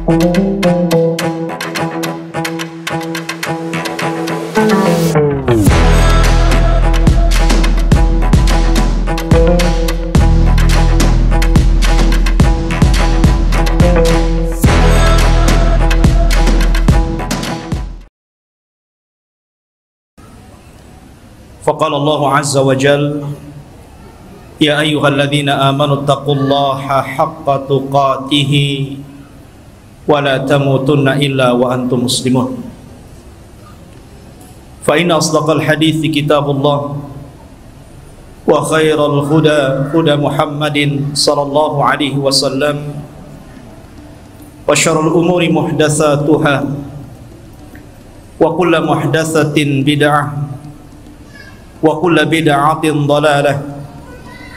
Faqala Allah azza wa jal, ya ayyuhalladzina amanu taqullaha haqqa tuqatih wa la tamutunna illa wa antum muslimun. Fa inna asdaqal hadithi kitabullah wa khairal huda huda Muhammadin sallallahu alaihi wasallam wa syarrul umuri muhdatsatuha wa kullu muhdatsatin bid'ah wa kullu bid'atin dhalalah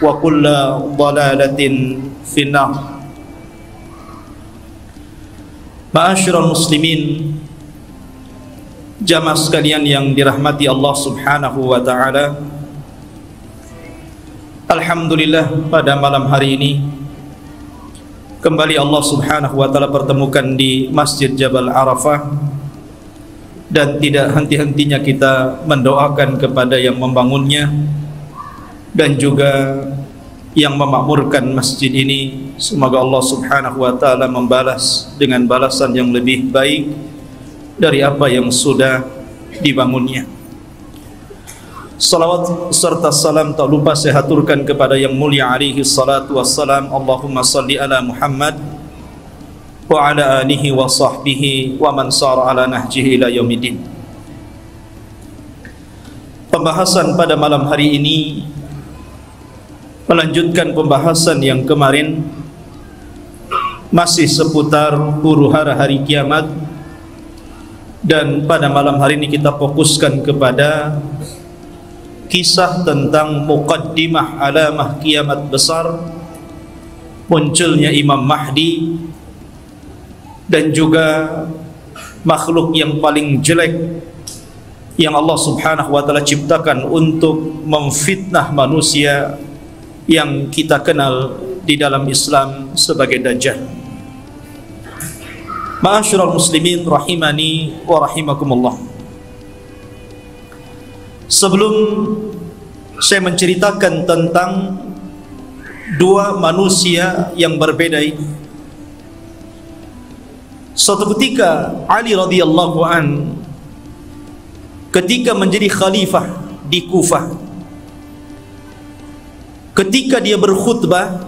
wa kullu dhalalatin finnar. Ma'asyiral muslimin, jamaah sekalian yang dirahmati Allah Subhanahu wa taala, alhamdulillah pada malam hari ini kembali Allah Subhanahu wa taala pertemukan di Masjid Jabal Arafah, dan tidak henti-hentinya kita mendoakan kepada yang membangunnya dan juga yang memakmurkan masjid ini. Semoga Allah Subhanahu wa taala membalas dengan balasan yang lebih baik dari apa yang sudah dibangunnya. Salawat serta salam tak lupa saya haturkan kepada yang mulia alaihi salatu wassalam. Allahumma salli ala Muhammad wa ala alihi wa sahbihi wa man sara ala nahjihi ila yaumiddin. Pembahasan pada malam hari ini melanjutkan pembahasan yang kemarin, masih seputar huru-hara hari kiamat, dan pada malam hari ini kita fokuskan kepada kisah tentang muqaddimah alamah kiamat besar, munculnya Imam Mahdi, dan juga makhluk yang paling jelek yang Allah Subhanahu wa taala ciptakan untuk memfitnah manusia, yang kita kenal di dalam Islam sebagai Dajjal. Ma'asyiral muslimin rahimani wa rahimakumullah. Sebelum saya menceritakan tentang dua manusia yang berbeda ini, suatu ketika Ali radhiyallahu an ketika menjadi khalifah di Kufah, ketika dia berkhutbah,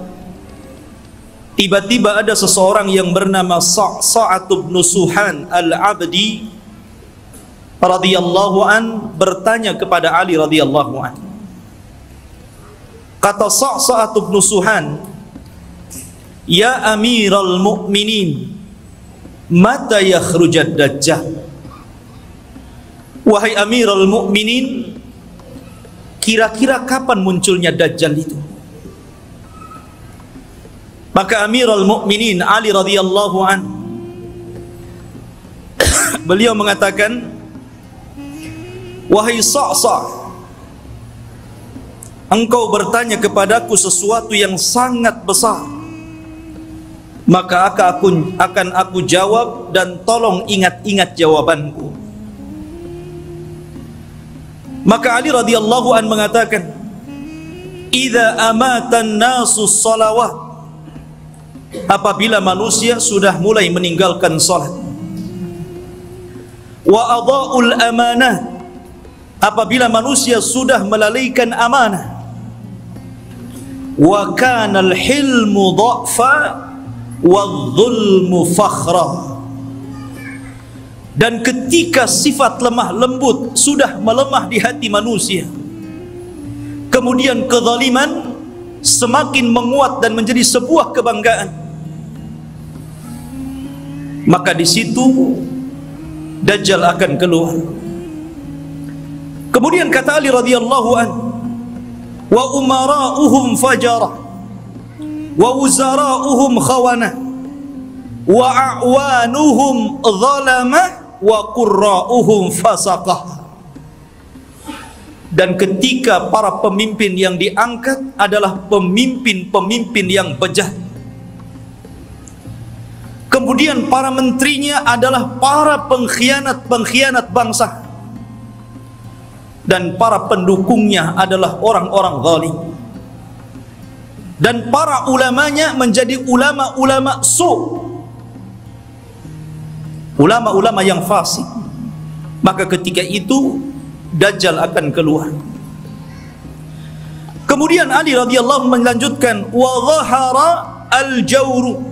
tiba-tiba ada seseorang yang bernama Sa'ad bin Suhan al-Abdi radhiyallahu an bertanya kepada Ali radhiyallahu an. Kata Sa'ad bin Suhan, ya Amiral Mu'minin, mata yakhrujad Dajjal? Wahai Amirul Mukminin, kira-kira kapan munculnya Dajjal itu? Maka Amirul Mukminin Ali radhiyallahu an beliau mengatakan, wahai Sa'sa, engkau bertanya kepadaku sesuatu yang sangat besar, maka akan aku jawab, dan tolong ingat-ingat jawabanku. Maka Ali radhiyallahu an mengatakan, idza amatan nasu salawat, apabila manusia sudah mulai meninggalkan salat, wa adaul amanah, apabila manusia sudah melalaikan amanah, wa kana al-hilmu dha'fa wadh-dhulmu fakhra, dan ketika sifat lemah lembut sudah melemah di hati manusia, kemudian kezaliman semakin menguat dan menjadi sebuah kebanggaan, maka di situ Dajjal akan keluar. Kemudian kata Ali radhiyallahu an, wa umara'uhum fajara wa wuzara'uhum khawana wa a'wanuhum zalama wa qurra'uhum fasaqah. Dan ketika para pemimpin yang diangkat adalah pemimpin-pemimpin yang bejat, Kemudian para menterinya adalah para pengkhianat-pengkhianat bangsa, dan para pendukungnya adalah orang-orang zalim, dan para ulamanya menjadi ulama-ulama ulama-ulama yang fasik. Maka ketika itu Dajjal akan keluar. Kemudian Ali radhiyallahu melanjutkan, wa dhahara al-jawru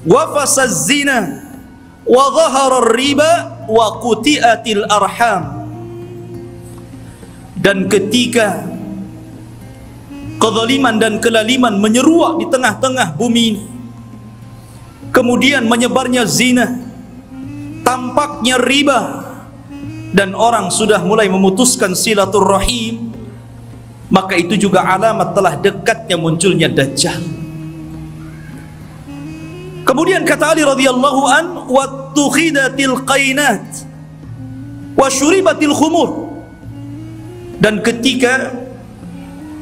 wa fasaz zina wa dhahara ar-riba wa quti'atil arham. Dan ketika kezaliman dan kelaliman menyeruak di tengah-tengah bumi ini, kemudian menyebarnya zina, tampaknya riba, dan orang sudah mulai memutuskan silaturrahim, maka itu juga alamat telah dekatnya munculnya Dajjal. Kemudian kata Ali radhiyallahu an, wattukhidatil qainat wa syuribatil khumur. Dan ketika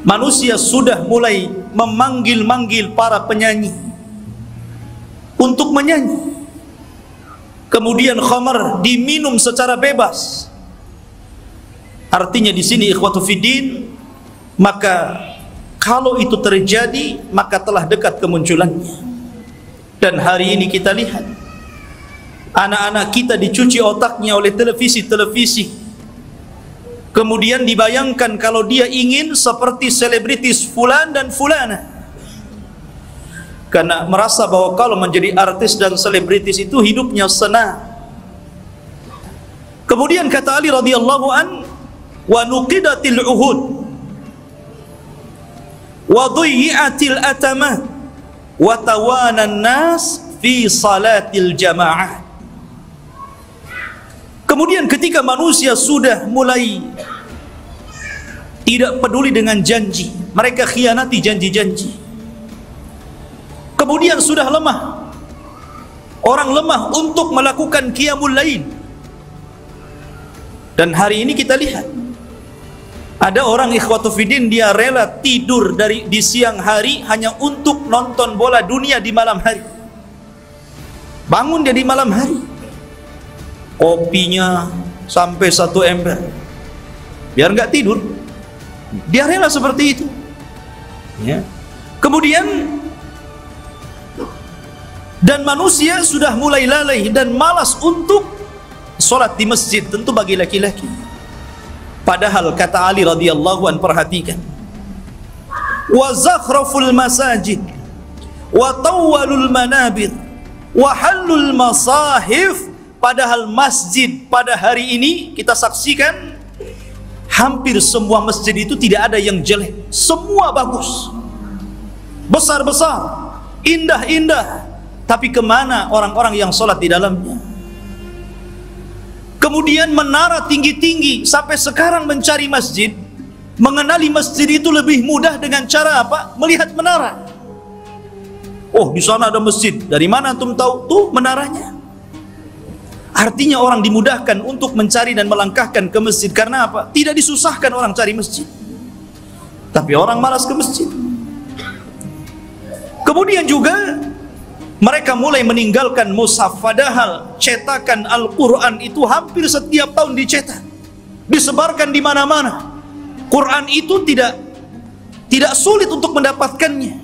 manusia sudah mulai memanggil-manggil para penyanyi untuk menyanyi, kemudian khamar diminum secara bebas. Artinya di sini ikhwatu fiddin, maka kalau itu terjadi maka telah dekat kemunculannya. Dan hari ini kita lihat anak-anak kita dicuci otaknya oleh televisi-televisi. Kemudian dibayangkan kalau dia ingin seperti selebritis fulan dan fulana, karena merasa bahwa kalau menjadi artis dan selebritis itu hidupnya senang. Kemudian kata Ali radhiyallahu an, wa nuqidatil uhud wa dhuyyatil atamat wa tawanan nas fi salatil jamaah. Kemudian ketika manusia sudah mulai tidak peduli dengan janji, mereka khianati janji-janji. Kemudian sudah lemah, orang lemah untuk melakukan qiyamul lail. Dan hari ini kita lihat ada orang ikhwatu fiddin, dia rela tidur di siang hari hanya untuk nonton bola dunia di malam hari. Bangun dia di malam hari, kopinya sampai 1 ember biar nggak tidur, dia rela seperti itu ya. Kemudian dan manusia sudah mulai lalai dan malas untuk sholat di masjid, tentu bagi laki-laki. Padahal kata Ali radhiyallahu an, perhatikan, wa zakhraful masajid wa tawwalul manabir wa halul masahif. Padahal masjid pada hari ini kita saksikan hampir semua masjid itu tidak ada yang jelek, semua bagus, besar-besar, indah-indah. Tapi kemana orang-orang yang sholat di dalamnya? Kemudian menara tinggi-tinggi, sampai sekarang mencari masjid, mengenali masjid itu lebih mudah dengan cara apa? Melihat menara. Oh, di sana ada masjid, dari mana antum tahu? Tuh menaranya. Artinya orang dimudahkan untuk mencari dan melangkahkan ke masjid. Karena apa? Tidak disusahkan orang cari masjid, tapi orang malas ke masjid. Kemudian juga mereka mulai meninggalkan mushaf. Padahal cetakan Al-Quran itu hampir setiap tahun dicetak, disebarkan di mana-mana. Quran itu tidak sulit untuk mendapatkannya,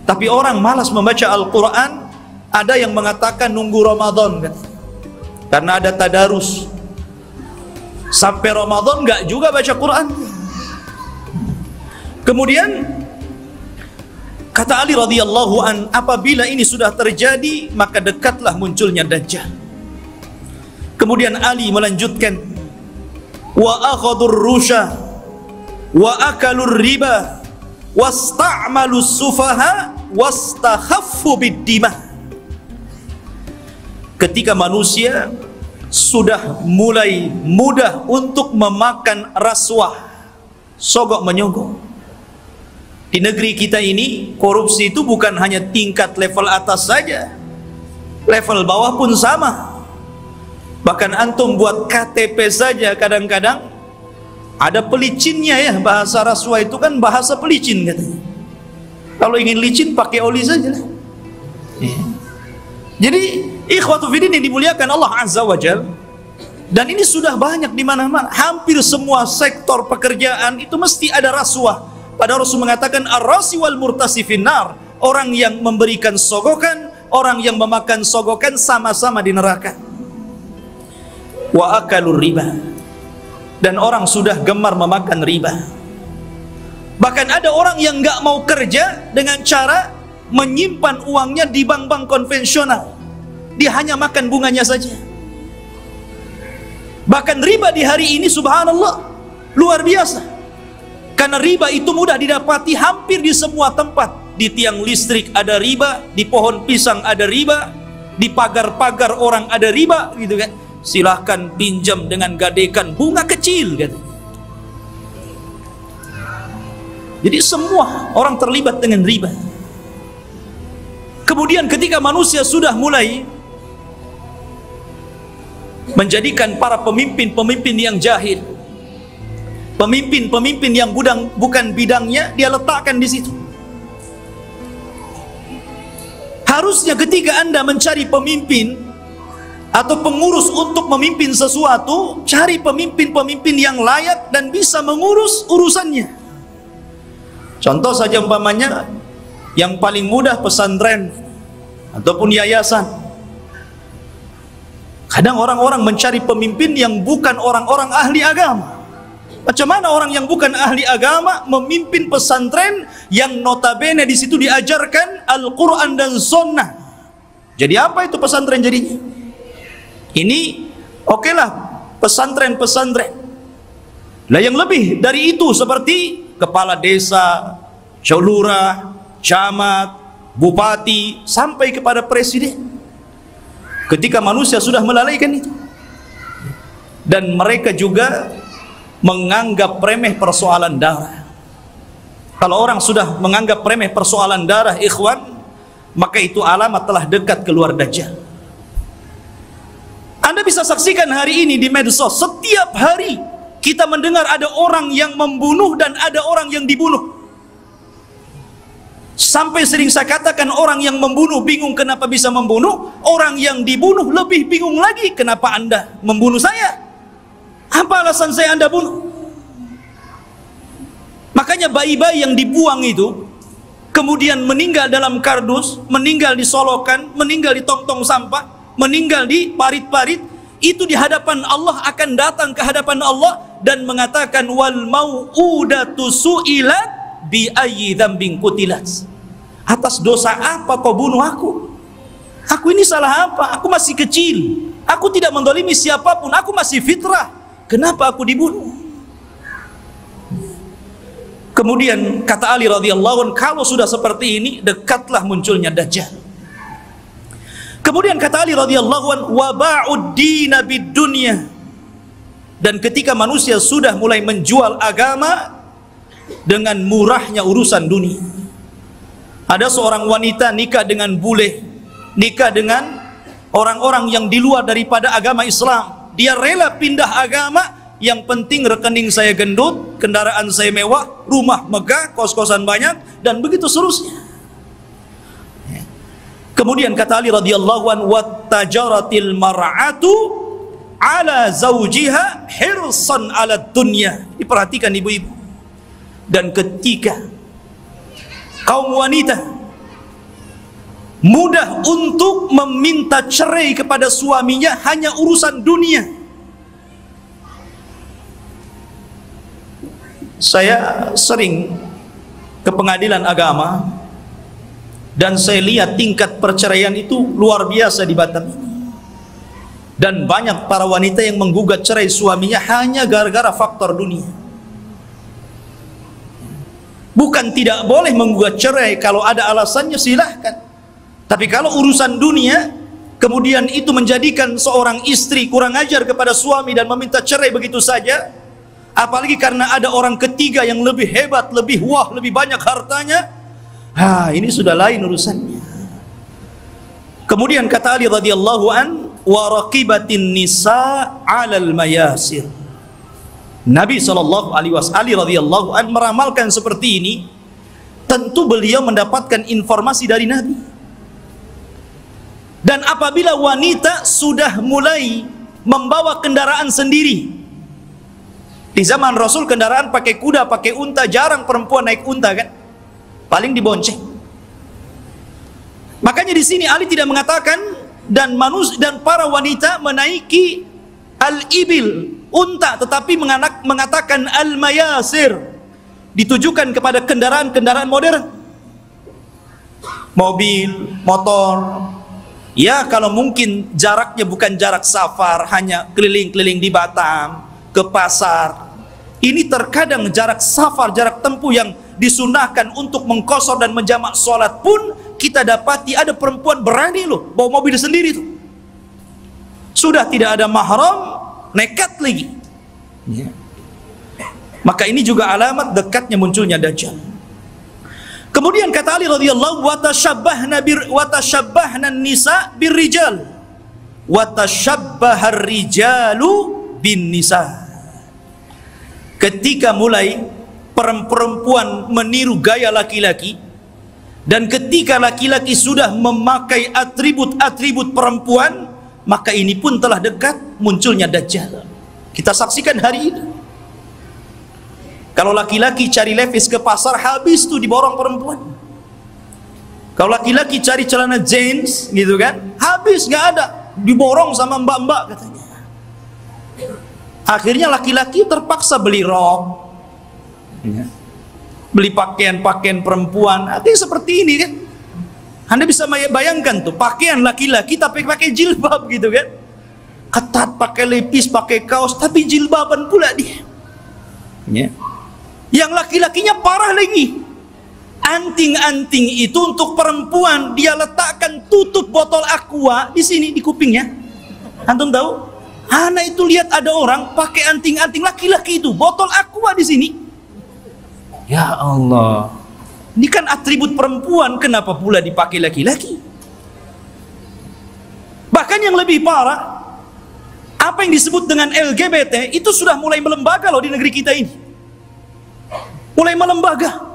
tapi orang malas membaca Al-Quran. Ada yang mengatakan nunggu Ramadan kan? Karena ada tadarus, sampai Ramadan nggak juga baca Quran. Kemudian kata Ali radhiyallahu an, apabila ini sudah terjadi maka dekatlah munculnya Dajjal. Kemudian Ali melanjutkan, wa akhadur rusha wa akalur riba wasta'malus sufaha wastakhaffu bid-dimah. Ketika manusia sudah mulai mudah untuk memakan rasuah, sogok menyogok. Di negeri kita ini korupsi itu bukan hanya tingkat level atas saja, level bawah pun sama. Bahkan antum buat KTP saja kadang-kadang ada pelicinnya ya. Bahasa rasuah itu kan bahasa pelicin katanya. Kalau ingin licin pakai oli saja lah. Jadi ikhwatu fiddin yang dimuliakan Allah Azza wa Jalla, dan ini sudah banyak di mana-mana. Hampir semua sektor pekerjaan itu mesti ada rasuah. Padahal Rasul mengatakan ar-rasi wal murtasi finnar. Orang yang memberikan sogokan, orang yang memakan sogokan sama-sama di neraka. Wa akalur riba. Dan orang sudah gemar memakan riba. Bahkan ada orang yang nggak mau kerja dengan cara menyimpan uangnya di bank-bank konvensional. Dia hanya makan bunganya saja. Bahkan riba di hari ini subhanallah luar biasa. Karena riba itu mudah didapati hampir di semua tempat. Di tiang listrik ada riba, di pohon pisang ada riba, di pagar-pagar orang ada riba, gitu kan. Silahkan pinjam dengan gadekan bunga kecil, kan. Jadi semua orang terlibat dengan riba. Kemudian ketika manusia sudah mulai menjadikan para pemimpin-pemimpin yang jahil, pemimpin-pemimpin yang bukan bidangnya, dia letakkan di situ. Harusnya ketika Anda mencari pemimpin atau pengurus untuk memimpin sesuatu, cari pemimpin-pemimpin yang layak dan bisa mengurus urusannya. Contoh saja umpamanya, yang paling mudah pesantren ataupun yayasan. Kadang orang-orang mencari pemimpin yang bukan orang-orang ahli agama. Macam mana orang yang bukan ahli agama memimpin pesantren yang notabene di situ diajarkan Al-Quran dan Sunnah? Jadi apa itu pesantren jadinya? Ini okelah pesantren-pesantren. Lah yang lebih dari itu seperti kepala desa, lurah, camat, bupati, sampai kepada presiden. Ketika manusia sudah melalaikan itu, dan mereka juga menganggap remeh persoalan darah. Kalau orang sudah menganggap remeh persoalan darah, ikhwan, maka itu alamat telah dekat keluar Dajjal. Anda bisa saksikan hari ini di medsos, setiap hari kita mendengar ada orang yang membunuh dan ada orang yang dibunuh. Sampai sering saya katakan, orang yang membunuh bingung kenapa bisa membunuh, orang yang dibunuh lebih bingung lagi, kenapa Anda membunuh saya? Apa alasan saya Anda bunuh? Makanya bayi-bayi yang dibuang itu kemudian meninggal dalam kardus, meninggal di solokan, meninggal di tong-tong sampah, meninggal di parit-parit, itu di hadapan Allah akan datang ke hadapan Allah dan mengatakan wal mau'udatu su'ilat bi ayyi dzambin qutilat. Atas dosa apa kau bunuh aku? Aku ini salah apa? Aku masih kecil. Aku tidak mendolimi siapapun. Aku masih fitrah. Kenapa aku dibunuh? Kemudian kata Ali radhiyallahu anhu, kalau sudah seperti ini, dekatlah munculnya Dajjal. Kemudian kata Ali radhiyallahu anhu, wa ba'ud dina bid dunya. Dan ketika manusia sudah mulai menjual agama dengan murahnya urusan dunia. Ada seorang wanita nikah dengan bule, nikah dengan orang-orang yang di luar daripada agama Islam. Dia rela pindah agama, yang penting rekening saya gendut, kendaraan saya mewah, rumah megah, kos-kosan banyak, dan begitu seterusnya. Kemudian kata Ali radhiyallahu anhu, wattajaratil mar'atu ala zawjiha hirsan ala dunya. Diperhatikan ibu-ibu. Dan ketika kaum wanita mudah untuk meminta cerai kepada suaminya hanya urusan dunia. Saya sering ke pengadilan agama dan saya lihat tingkat perceraian itu luar biasa di Batam. Dan banyak para wanita yang menggugat cerai suaminya hanya gara-gara faktor dunia. Bukan tidak boleh menggugat cerai, kalau ada alasannya silahkan. Tapi kalau urusan dunia, kemudian itu menjadikan seorang istri kurang ajar kepada suami dan meminta cerai begitu saja, apalagi karena ada orang ketiga yang lebih hebat, lebih wah, lebih banyak hartanya, ini sudah lain urusannya. Kemudian kata Ali radhiyallahu an, wa raqibatin nisa 'alal mayasir. Nabi sallallahu alaihi wasallam, Ali radhiyallahu an meramalkan seperti ini. Tentu beliau mendapatkan informasi dari Nabi. Dan apabila wanita sudah mulai membawa kendaraan sendiri, di zaman Rasul kendaraan pakai kuda, pakai unta, jarang perempuan naik unta kan, paling dibonceng. Makanya di sini Ali tidak mengatakan dan para wanita menaiki al-ibil, unta, tetapi mengatakan al-mayasir, ditujukan kepada kendaraan-kendaraan modern, mobil, motor. Ya, kalau mungkin jaraknya bukan jarak safar, hanya keliling-keliling di Batam, ke pasar. Ini terkadang jarak safar, jarak tempuh yang disunahkan untuk mengqashar dan menjamak sholat pun kita dapati ada perempuan berani loh bawa mobil sendiri tuh. Sudah tidak ada mahram, nekat lagi. Ya. Maka ini juga alamat dekatnya munculnya Dajjal. Kemudian kata Ali radhiyallahu wa tashabbahna nisa birrijal wa tashabbahar rijalu bin nisa. Ketika mulai perempuan meniru gaya laki-laki, dan ketika laki-laki sudah memakai atribut-atribut perempuan, maka ini pun telah dekat munculnya Dajjal. Kita saksikan hari ini. Kalau laki-laki cari levis ke pasar, habis tuh diborong perempuan. Kalau laki-laki cari celana jeans gitu kan, habis, nggak ada, diborong sama mbak-mbak katanya. Akhirnya laki-laki terpaksa beli rok, beli pakaian-pakaian perempuan. Artinya seperti ini kan. Anda bisa bayangkan tuh, pakaian laki-laki tapi pakai jilbab gitu kan, ketat, pakai lepis, pakai kaos, tapi jilbaban pula dia. Ya. Yang laki-lakinya parah lagi, anting-anting itu untuk perempuan dia letakkan tutup botol aqua di sini di kupingnya. Antum tahu? Anak itu lihat ada orang pakai anting-anting laki-laki itu, botol aqua di sini. Ya Allah, ini kan atribut perempuan, kenapa pula dipakai laki-laki? Bahkan yang lebih parah, apa yang disebut dengan LGBT itu sudah mulai melembaga loh di negeri kita ini. Mulai melembaga.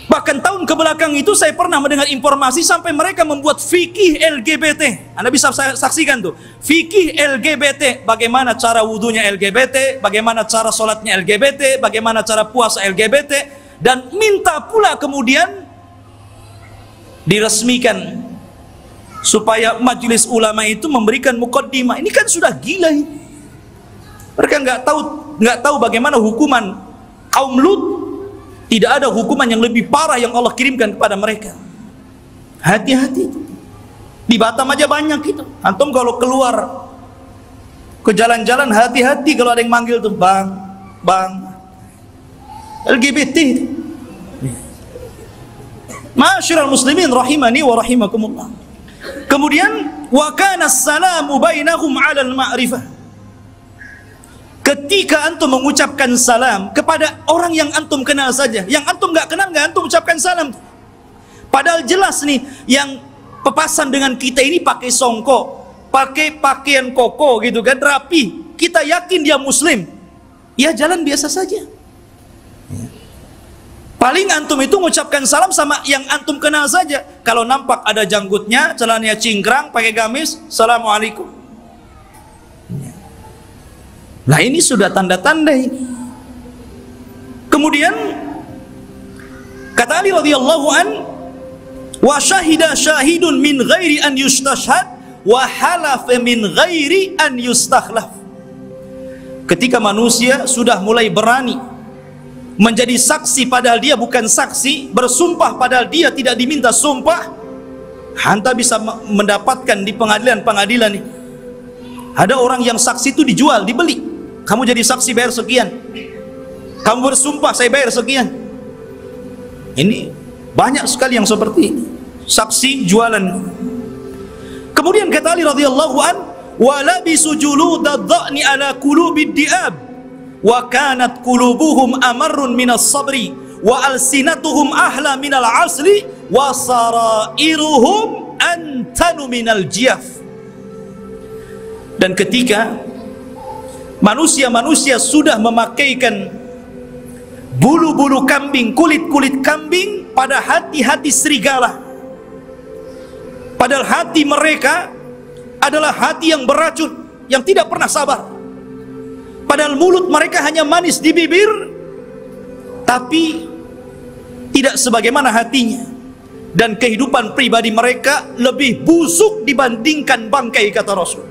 Bahkan tahun kebelakang itu saya pernah mendengar informasi sampai mereka membuat fikih LGBT. Anda bisa saksikan tuh, fikih LGBT, bagaimana cara wudunya LGBT, bagaimana cara sholatnya LGBT, bagaimana cara puasa LGBT, dan minta pula kemudian diresmikan supaya majelis ulama itu memberikan muqaddimah. Ini kan sudah gila ini. Mereka nggak tahu bagaimana hukuman kaum Lut. Tidak ada hukuman yang lebih parah yang Allah kirimkan kepada mereka. Hati-hati. Di Batam aja banyak itu. Antum kalau keluar ke jalan-jalan, hati-hati kalau ada yang manggil tuh, bang, LGBT. Ma'asyiral muslimin rahimani wa rahimakumullah. Kemudian wa kana as-salamu bainahum 'ala al-ma'rifah. Ketika antum mengucapkan salam kepada orang yang antum kenal saja, yang antum nggak kenal nggak antum ucapkan salam. Padahal jelas nih yang pepasan dengan kita ini pakai songkok, pakai pakaian koko gitu kan, rapi. Kita yakin dia muslim, ya jalan biasa saja. Paling antum itu mengucapkan salam sama yang antum kenal saja. Kalau nampak ada janggutnya, celananya cingkrang, pakai gamis, assalamualaikum. Nah ini sudah tanda-tanda ini. Kemudian kata Ali radhiyallahu an, wa syahida syahidun min ghairi an yustashhad wa halafa min ghairi an yustakhlaf. Ketika manusia sudah mulai berani menjadi saksi padahal dia bukan saksi, bersumpah padahal dia tidak diminta sumpah, anda bisa mendapatkan di pengadilan-pengadilan ini. Ada orang yang saksi itu dijual, dibeli. Kamu jadi saksi bayar sekian, kamu bersumpah saya bayar sekian. Ini banyak sekali yang seperti ini, saksi jualan. Kemudian kata Ali radhiyallahu an, wa labisu juludadh-dha'ni ala qulubid di'ab wa kanat qulubuhum amarrun minas sabri wa alsinatuhum ahla minal asli wa sarairuhum antanu minal jiyaf. Dan ketika manusia-manusia sudah memakaikan bulu-bulu kambing, kulit-kulit kambing pada hati-hati serigala, Padahal hati mereka adalah hati yang beracun, yang tidak pernah sabar. Padahal mulut mereka hanya manis di bibir, tapi tidak sebagaimana hatinya. Dan kehidupan pribadi mereka lebih busuk dibandingkan bangkai, kata Rasul.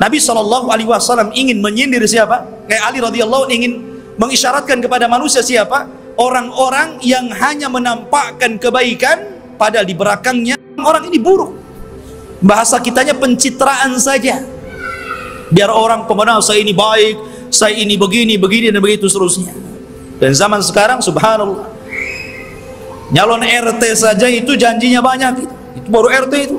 Nabi SAW ingin menyindir siapa? Kayak Ali radhiyallahu ingin mengisyaratkan kepada manusia siapa? Orang-orang yang hanya menampakkan kebaikan, padahal di belakangnya orang ini buruk. Bahasa kitanya pencitraan saja, biar orang mengenal saya ini baik, saya ini begini, begini, dan begitu seterusnya. Dan zaman sekarang subhanallah, nyalon RT saja itu janjinya banyak. Itu baru RT itu.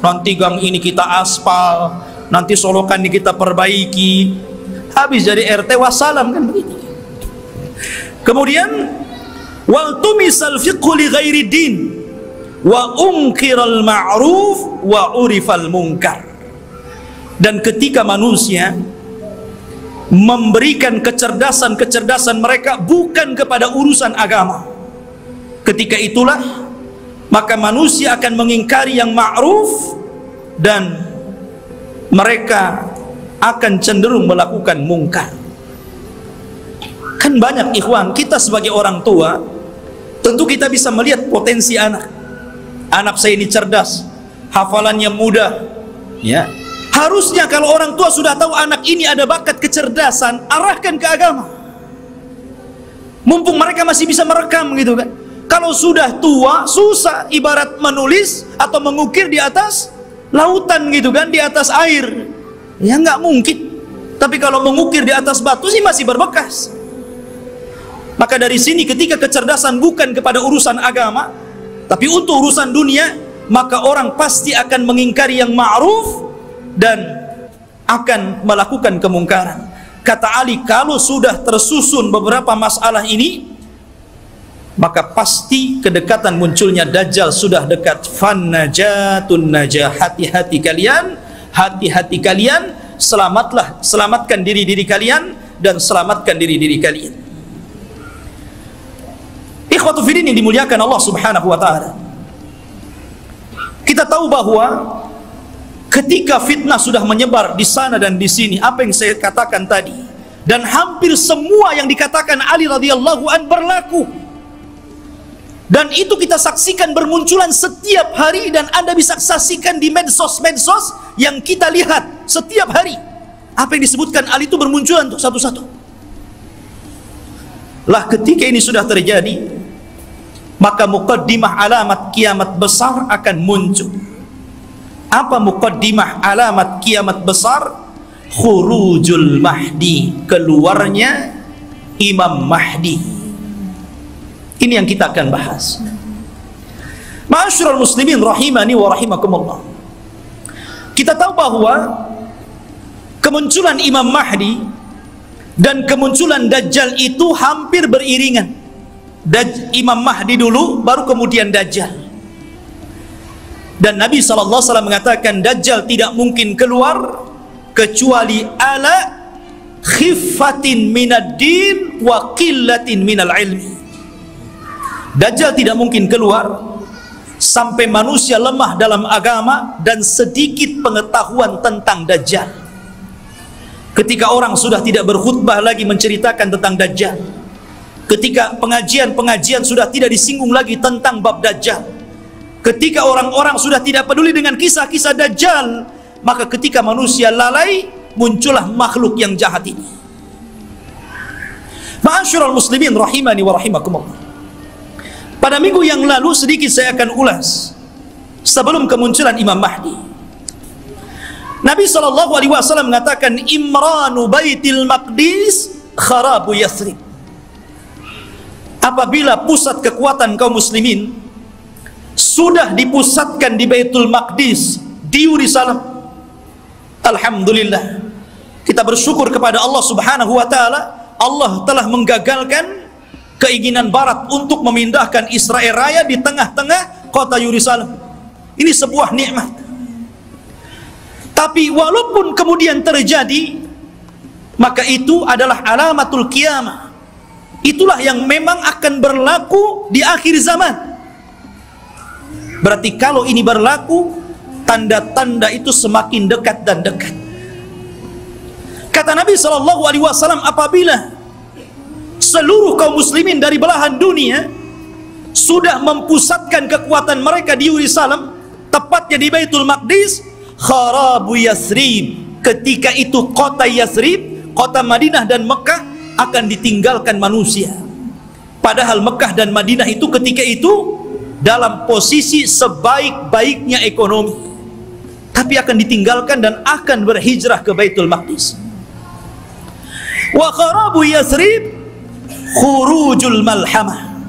Nanti gang ini kita aspal, nanti solokan ini kita perbaiki. Habis jadi RT wassalam, kan begitu. Kemudian wal tumisal fiqhu li ghairi din wa umkiral ma'ruf wa urifal munkar. Dan ketika manusia memberikan kecerdasan mereka bukan kepada urusan agama, ketika itulah maka manusia akan mengingkari yang ma'ruf dan mereka akan cenderung melakukan mungkar. Kan banyak ikhwan, kita sebagai orang tua tentu kita bisa melihat potensi anak. Anak saya ini cerdas, hafalannya mudah, ya. Harusnya kalau orang tua sudah tahu anak ini ada bakat kecerdasan, arahkan ke agama. Mumpung mereka masih bisa merekam gitu kan. Kalau sudah tua, susah, ibarat menulis atau mengukir di atas lautan gitu kan, di atas air. Ya nggak mungkin. Tapi kalau mengukir di atas batu sih masih berbekas. Maka dari sini ketika kecerdasan bukan kepada urusan agama, tapi untuk urusan dunia, maka orang pasti akan mengingkari yang ma'ruf dan akan melakukan kemungkaran. Kata Ali, kalau sudah tersusun beberapa masalah ini, maka pasti kedekatan munculnya Dajjal sudah dekat. Fannajatun najah, hati-hati kalian, selamatlah, selamatkan diri kalian dan selamatkan diri kalian. Ikhwatu fiddin yang dimuliakan Allah Subhanahu wa taala. Kita tahu bahwa ketika fitnah sudah menyebar di sana dan di sini, apa yang saya katakan tadi, dan hampir semua yang dikatakan Ali radhiyallahu an berlaku. Dan itu kita saksikan bermunculan setiap hari, dan Anda bisa saksikan di medsos-medsos yang kita lihat setiap hari. Apa yang disebutkan Ali itu bermunculan tuh satu-satu. Lah ketika ini sudah terjadi, maka muqaddimah alamat kiamat besar akan muncul. Apa muqaddimah alamat kiamat besar? Khurujul Mahdi, keluarnya Imam Mahdi. Ini yang kita akan bahas. Ma'asyiral muslimin rahimani wa rahimakumullah. Kita tahu bahwa kemunculan Imam Mahdi dan kemunculan Dajjal itu hampir beriringan. Imam Mahdi dulu, baru kemudian Dajjal. Dan Nabi SAW mengatakan Dajjal tidak mungkin keluar kecuali ala khiffatin minad din wa qillatin minal ilmi. Dajjal tidak mungkin keluar sampai manusia lemah dalam agama dan sedikit pengetahuan tentang Dajjal. Ketika orang sudah tidak berkhutbah lagi menceritakan tentang Dajjal, ketika pengajian sudah tidak disinggung lagi tentang bab Dajjal, ketika orang-orang sudah tidak peduli dengan kisah-kisah Dajjal, maka ketika manusia lalai, muncullah makhluk yang jahat ini. Ma'asyiral muslimin rahimani wa rahimakumullah. Pada minggu yang lalu sedikit saya akan ulas sebelum kemunculan Imam Mahdi. Nabi SAW mengatakan Imranu Baitil Maqdis kharabu Yathrib. Apabila pusat kekuatan kaum muslimin sudah dipusatkan di Baitul Maqdis, di Yerusalem, alhamdulillah, kita bersyukur kepada Allah Subhanahu wa taala. Allah telah menggagalkan keinginan barat untuk memindahkan Israel Raya di tengah-tengah kota Yerusalem. Ini sebuah nikmat. Tapi walaupun kemudian terjadi, maka itu adalah alamatul qiyamah. Itulah yang memang akan berlaku di akhir zaman. Berarti kalau ini berlaku, tanda-tanda itu semakin dekat dan dekat. Kata Nabi SAW, apabila seluruh kaum muslimin dari belahan dunia sudah mempusatkan kekuatan mereka di Yerusalem, tepatnya di Baitul Maqdis, kharabu Yasrib, ketika itu kota Yasrib, kota Madinah dan Mekah akan ditinggalkan manusia. Padahal Mekah dan Madinah itu ketika itu dalam posisi sebaik-baiknya ekonomi, tapi akan ditinggalkan dan akan berhijrah ke Baitul Maqdis. Wa kharabu Yasrib khurujul malhamah,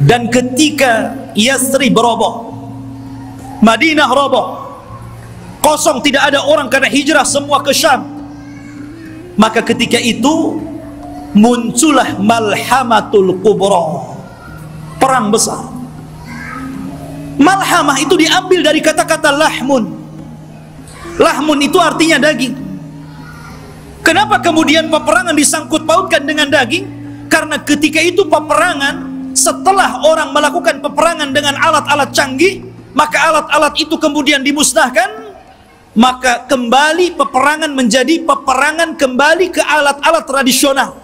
dan ketika Yasrib roboh, Madinah roboh, kosong, tidak ada orang karena hijrah semua ke Syam, maka ketika itu muncullah malhamatul kubra, perang besar. Malhamah itu diambil dari kata-kata lahmun. Lahmun itu artinya daging. Kenapa kemudian peperangan disangkut pautkan dengan daging? Karena ketika itu peperangan, setelah orang melakukan peperangan dengan alat-alat canggih, maka alat-alat itu kemudian dimusnahkan, maka kembali peperangan menjadi peperangan kembali ke alat-alat tradisional.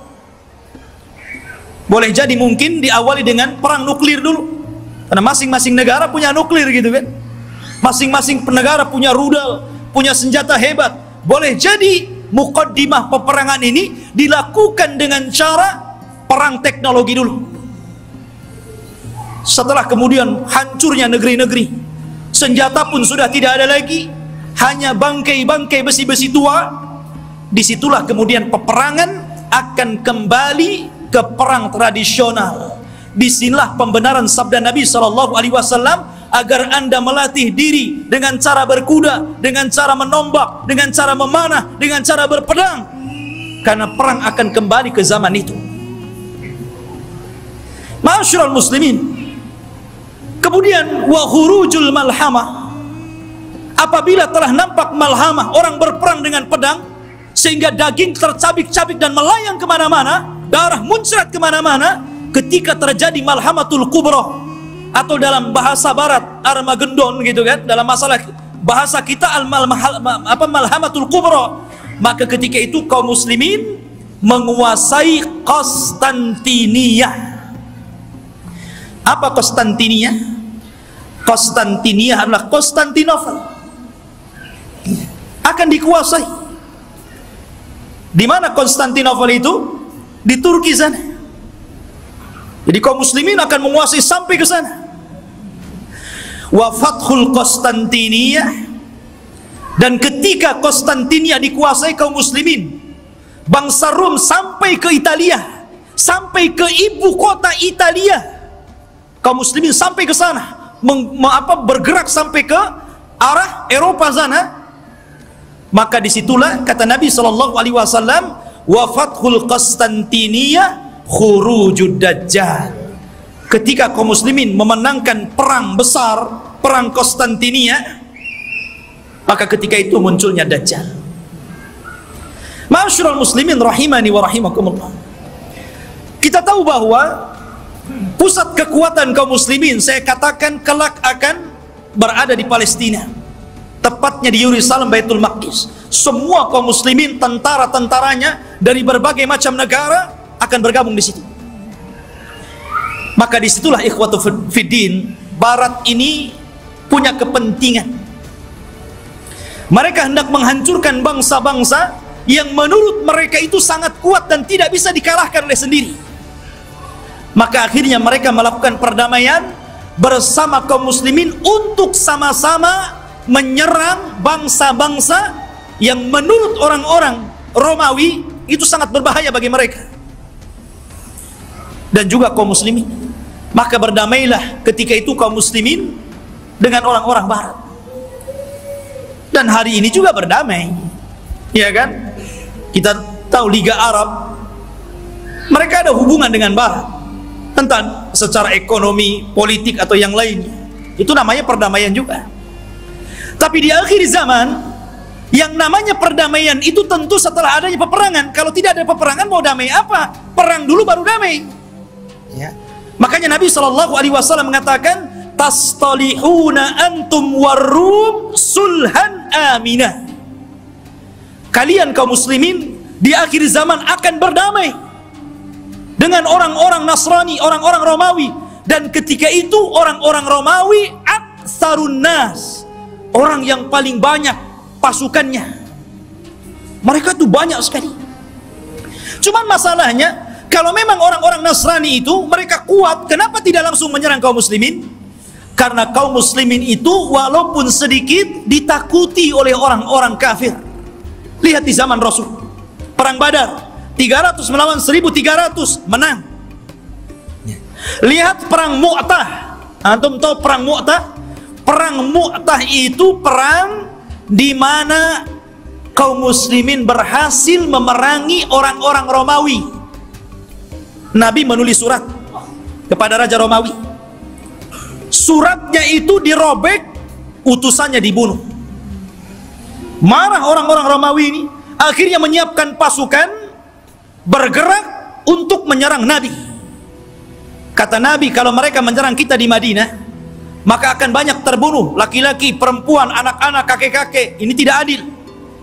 Boleh jadi mungkin diawali dengan perang nuklir dulu, karena masing-masing negara punya nuklir gitu kan, masing-masing negara punya rudal, punya senjata hebat. Boleh jadi mukaddimah peperangan ini dilakukan dengan cara perang teknologi dulu. Setelah kemudian hancurnya negeri-negeri, senjata pun sudah tidak ada lagi, hanya bangkai-bangkai besi-besi tua, disitulah kemudian peperangan akan kembali ke perang tradisional. Disinilah pembenaran sabda Nabi SAW, agar anda melatih diri dengan cara berkuda, dengan cara menombak, dengan cara memanah, dengan cara berpedang, karena perang akan kembali ke zaman itu. Ma'asyiral muslimin, kemudian wa khurujul malhamah, apabila telah nampak malhamah, orang berperang dengan pedang sehingga daging tercabik-cabik dan melayang kemana-mana, darah muncrat kemana-mana, ketika terjadi malhamatul kubra, atau dalam bahasa barat Armageddon gitu kan, dalam masalah bahasa kita malhamatul kubra, maka ketika itu kaum muslimin menguasai Konstantinia. Apa Konstantinia? Konstantinia adalah Konstantinopel, akan dikuasai. Di mana Konstantinopel itu? Di Turki sana. Jadi kaum muslimin akan menguasai sampai ke sana. Wa fathul Konstantinia, dan ketika Konstantinia dikuasai kaum muslimin, bangsa Rom sampai ke Italia, sampai ke ibu kota Italia, kaum muslimin sampai ke sana, bergerak sampai ke arah Eropa sana. Maka disitulah kata Nabi SAW, wa fathul Konstantinia khurujud dajjal. Ketika kaum muslimin memenangkan perang besar, perang Konstantinia, maka ketika itu munculnya dajjal. Ma'asyiral muslimin rahimani wa rahimakumullah, kita tahu bahwa pusat kekuatan kaum muslimin, saya katakan kelak akan berada di Palestina, tepatnya di Yerusalem, Baitul Maqdis. Semua kaum muslimin, tentara-tentaranya dari berbagai macam negara akan bergabung di situ. Maka disitulah ikhwatu fiddin, Barat ini punya kepentingan. Mereka hendak menghancurkan bangsa-bangsa yang menurut mereka itu sangat kuat dan tidak bisa dikalahkan oleh sendiri. Maka akhirnya mereka melakukan perdamaian bersama kaum muslimin untuk sama-sama menyerang bangsa-bangsa yang menurut orang-orang Romawi itu sangat berbahaya bagi mereka dan juga kaum muslimin. Maka berdamailah ketika itu kaum muslimin dengan orang-orang Barat, dan hari ini juga berdamai, ya kan? Kita tahu Liga Arab, mereka ada hubungan dengan Barat, tentang secara ekonomi, politik atau yang lainnya. Itu namanya perdamaian juga. Tapi di akhir zaman, yang namanya perdamaian itu tentu setelah adanya peperangan. Kalau tidak ada peperangan, mau damai apa? Perang dulu baru damai, ya. Makanya Nabi SAW mengatakan, tastalihuna antum warrum sulhan aminah. Kalian kaum muslimin di akhir zaman akan berdamai dengan orang-orang Nasrani, orang-orang Romawi. Dan ketika itu orang-orang Romawi aktsarun nas, orang yang paling banyak pasukannya. Mereka tuh banyak sekali. Cuman masalahnya, kalau memang orang-orang Nasrani itu mereka kuat, kenapa tidak langsung menyerang kaum muslimin? Karena kaum muslimin itu walaupun sedikit ditakuti oleh orang-orang kafir. Lihat di zaman Rasul, perang Badar 300 melawan 1300, menang. Lihat perang Mu'tah. Antum tahu perang Mu'tah? Perang Mu'tah itu perang di mana kaum muslimin berhasil memerangi orang-orang Romawi. Nabi menulis surat kepada Raja Romawi. Suratnya itu dirobek, utusannya dibunuh. Marah orang-orang Romawi ini, akhirnya menyiapkan pasukan bergerak untuk menyerang Nabi. Kata Nabi, kalau mereka menyerang kita di Madinah, maka akan banyak terbunuh, laki-laki, perempuan, anak-anak, kakek-kakek. Ini tidak adil.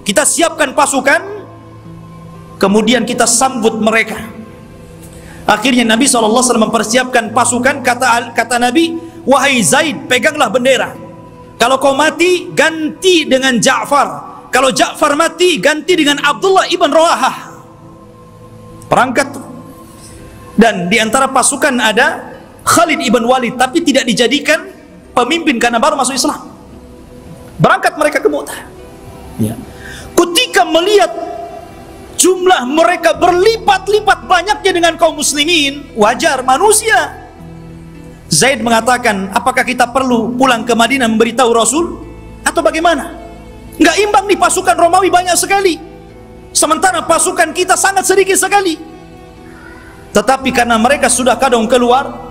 Kita siapkan pasukan, kemudian kita sambut mereka. Akhirnya Nabi SAW mempersiapkan pasukan. Kata Nabi, wahai Zaid, peganglah bendera. Kalau kau mati, ganti dengan Ja'far. Kalau Ja'far mati, ganti dengan Abdullah ibn Rawahah. Perangkat. Dan di antara pasukan ada Khalid ibn Walid, tapi tidak dijadikan pemimpin karena baru masuk Islam. Berangkat mereka ke Mu'tah. Ya. Ketika melihat jumlah mereka berlipat-lipat banyaknya dengan kaum muslimin, wajar, manusia. Zaid mengatakan, apakah kita perlu pulang ke Madinah memberitahu Rasul? Atau bagaimana? Nggak imbang nih, pasukan Romawi banyak sekali, sementara pasukan kita sangat sedikit sekali. Tetapi karena mereka sudah kadung keluar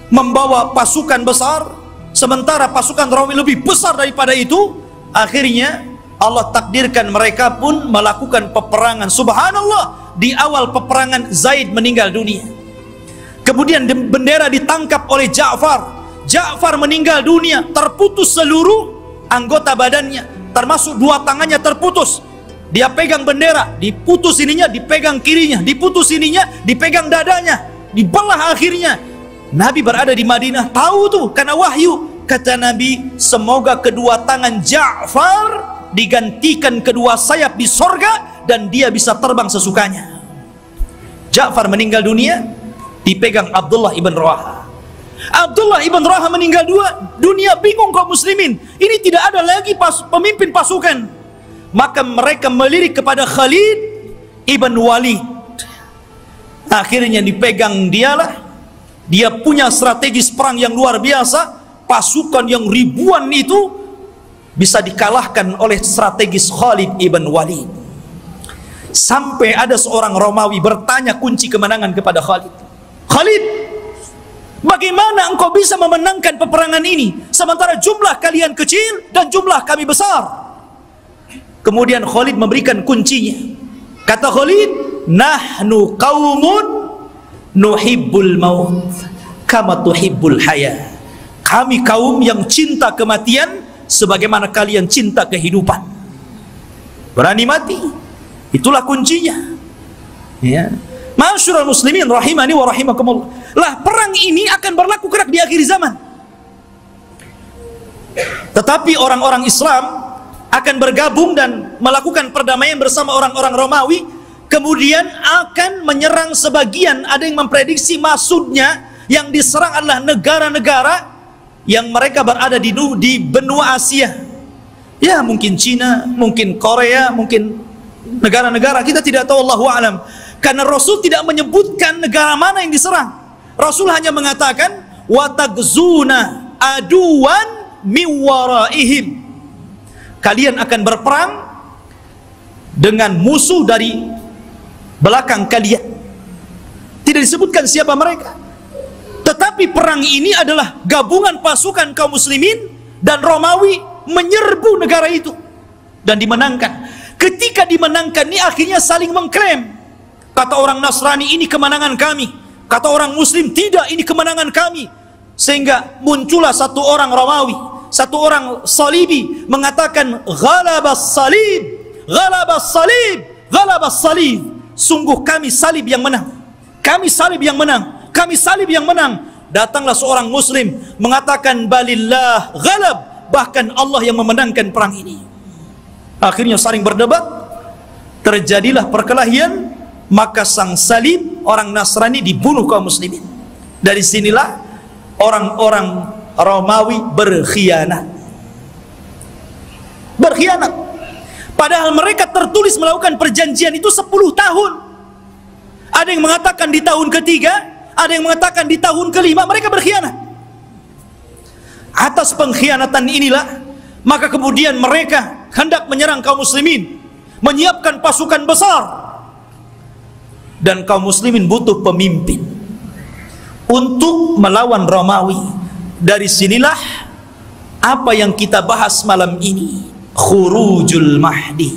membawa pasukan besar, sementara pasukan Romawi lebih besar daripada itu, akhirnya Allah takdirkan mereka pun melakukan peperangan. Subhanallah, di awal peperangan Zaid meninggal dunia. Kemudian bendera ditangkap oleh Ja'far. Ja'far meninggal dunia, terputus seluruh anggota badannya, termasuk dua tangannya terputus. Dia pegang bendera, diputus ininya, dipegang kirinya, diputus ininya, dipegang dadanya, dibelah akhirnya. Nabi berada di Madinah, tahu tuh karena wahyu. Kata Nabi, semoga kedua tangan Ja'far digantikan kedua sayap di sorga dan dia bisa terbang sesukanya. Ja'far meninggal dunia, dipegang Abdullah ibn Rawahah. Abdullah ibn Rawahah meninggal dunia, bingung kaum muslimin. Ini tidak ada lagi pemimpin pasukan. Maka mereka melirik kepada Khalid ibn Walid. Akhirnya dipegang dialah. Dia punya strategis perang yang luar biasa. Pasukan yang ribuan itu bisa dikalahkan oleh strategis Khalid ibn Walid. Sampai ada seorang Romawi bertanya kunci kemenangan kepada Khalid. Khalid, bagaimana engkau bisa memenangkan peperangan ini sementara jumlah kalian kecil dan jumlah kami besar? Kemudian Khalid memberikan kuncinya. Kata Khalid, nahnu qaumun nuhibbul maut kama tuhibbul haya. Kami kaum yang cinta kematian sebagaimana kalian cinta kehidupan. Berani mati, itulah kuncinya. Ya. Ma'asyiral muslimin rahimani wa rahimakumullah. Lah, perang ini akan berlaku kelak di akhir zaman. Tetapi orang-orang Islam akan bergabung dan melakukan perdamaian bersama orang-orang Romawi, kemudian akan menyerang sebagian. Ada yang memprediksi maksudnya yang diserang adalah negara-negara yang mereka berada di benua Asia. Ya, mungkin Cina, mungkin Korea, mungkin negara-negara, kita tidak tahu, Allahu a'lam. Karena Rasul tidak menyebutkan negara mana yang diserang. Rasul hanya mengatakan wa tagzuna aduwan miwaraihim. Kalian akan berperang dengan musuh dari belakang kalian. Tidak disebutkan siapa mereka. Tetapi perang ini adalah gabungan pasukan kaum muslimin dan Romawi menyerbu negara itu dan dimenangkan. Ketika dimenangkan ini akhirnya saling mengklaim. Kata orang Nasrani, ini kemenangan kami. Kata orang Muslim, tidak, ini kemenangan kami. Sehingga muncullah satu orang Romawi, satu orang Salibi mengatakan ghalabas salib, ghalabas salib, ghalabas salib. Sungguh kami salib yang menang, kami salib yang menang, kami salib yang menang. Datanglah seorang muslim mengatakan balillah ghalab, bahkan Allah yang memenangkan perang ini. Akhirnya saling berdebat, terjadilah perkelahian, maka sang salib orang Nasrani dibunuh kaum muslimin. Dari sinilah orang-orang Romawi berkhianat. Berkhianat. Padahal mereka tertulis melakukan perjanjian itu 10 tahun. Ada yang mengatakan di tahun ketiga, ada yang mengatakan di tahun kelima, mereka berkhianat. Atas pengkhianatan inilah, maka kemudian mereka hendak menyerang kaum muslimin, menyiapkan pasukan besar. Dan kaum muslimin butuh pemimpin untuk melawan Romawi. Dari sinilah apa yang kita bahas malam ini, khurujul Mahdi,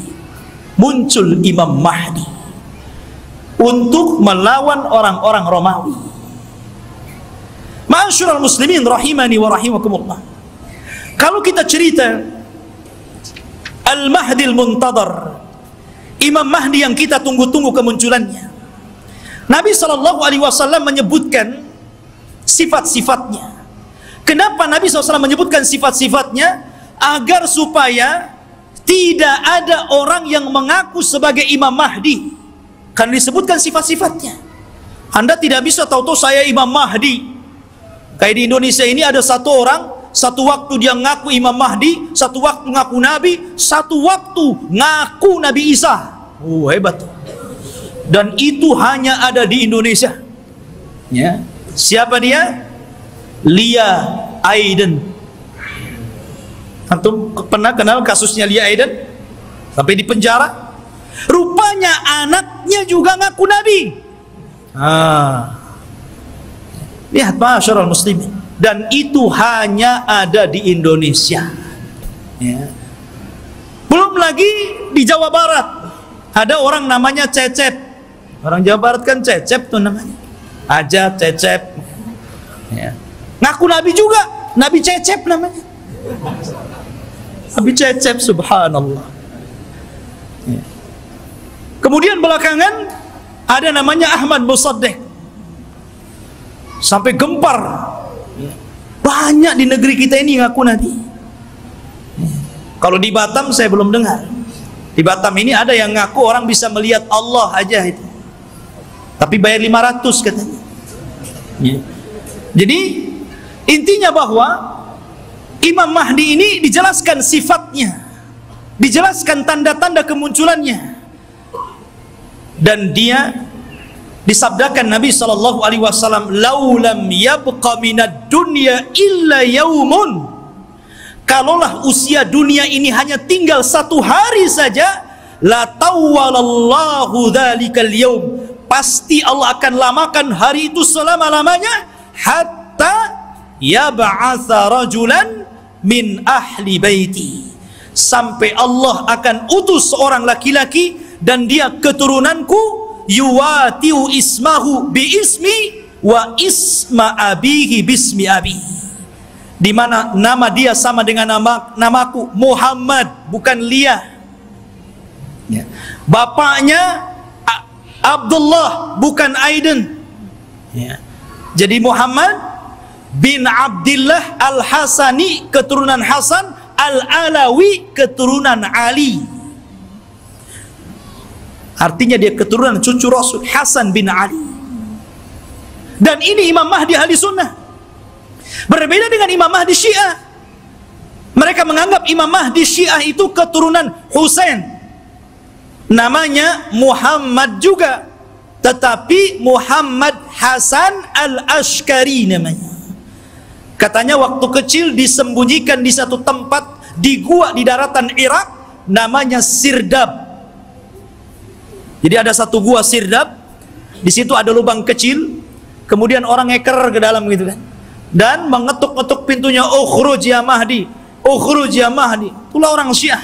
muncul Imam Mahdi untuk melawan orang-orang Romawi. Ma'asyiral muslimin rahimani wa rahimakumullah. Kalau kita cerita Al-Mahdi Al-Muntadhar, Imam Mahdi yang kita tunggu-tunggu kemunculannya, Nabi SAW menyebutkan sifat-sifatnya. Kenapa Nabi SAW menyebutkan sifat-sifatnya? Agar supaya tidak ada orang yang mengaku sebagai Imam Mahdi, kan disebutkan sifat-sifatnya. Anda tidak bisa tahu-tahu saya Imam Mahdi. Kayak di Indonesia ini ada satu orang, satu waktu dia ngaku Imam Mahdi, satu waktu ngaku Nabi, satu waktu ngaku Nabi Isa. Hebat. Dan itu hanya ada di Indonesia. Ya. Siapa dia? Lia Aiden. Antum pernah kenal kasusnya Lia Aiden? Sampai di penjara. Rupanya anaknya juga ngaku Nabi. Lihat ma'asyiral muslimin. Dan itu hanya ada di Indonesia. Ya. Belum lagi di Jawa Barat. Ada orang namanya Cecep. Orang Jawa Barat kan Cecep tuh namanya. Aja Cecep. Ya. Ngaku Nabi juga, Nabi Cecep namanya. Nabi Cecep, subhanallah. Ya. Kemudian belakangan ada namanya Ahmad Musaddiq. Sampai gempar. Banyak di negeri kita ini ngaku Nabi. Kalau di Batam saya belum dengar. Di Batam ini ada yang ngaku orang bisa melihat Allah aja itu. Tapi bayar 500 katanya. Ya. Jadi intinya bahwa Imam Mahdi ini dijelaskan sifatnya, dijelaskan tanda-tanda kemunculannya, dan dia disabdakan Nabi SAW, laulam yabqa minad dunya illa yaumun, kalaulah usia dunia ini hanya tinggal satu hari saja, la tawwalallahu dzalikal yaum, pasti Allah akan lamakan hari itu selama-lamanya, hatta yab'atsa rajulan min ahli baiti, sampai Allah akan utus seorang laki-laki dan dia keturunanku, yuwatiu ismahu bi ismi wa isma abihi bismi abi, di mana nama dia sama dengan namaku Muhammad, bukan Lia. Ya. Bapaknya Abdullah, bukan Aiden. Ya. Jadi Muhammad bin Abdullah Al-Hasani, keturunan Hasan, Al-Alawi, keturunan Ali. Artinya dia keturunan cucu Rasul, Hasan bin Ali. Dan ini Imam Mahdi ahli sunnah. Berbeda dengan Imam Mahdi Syiah. Mereka menganggap Imam Mahdi Syiah itu keturunan Husain. Namanya Muhammad juga, tetapi Muhammad Hasan Al-Ashkari namanya. Katanya waktu kecil disembunyikan di satu tempat di gua di daratan Irak, namanya Sirdab. Jadi ada satu gua Sirdab, di situ ada lubang kecil, kemudian orang ngeker ke dalam gitu kan, dan mengetuk-ngetuk pintunya, ukhruj ya Mahdi, ukhruj ya Mahdi. Itulah orang Syiah.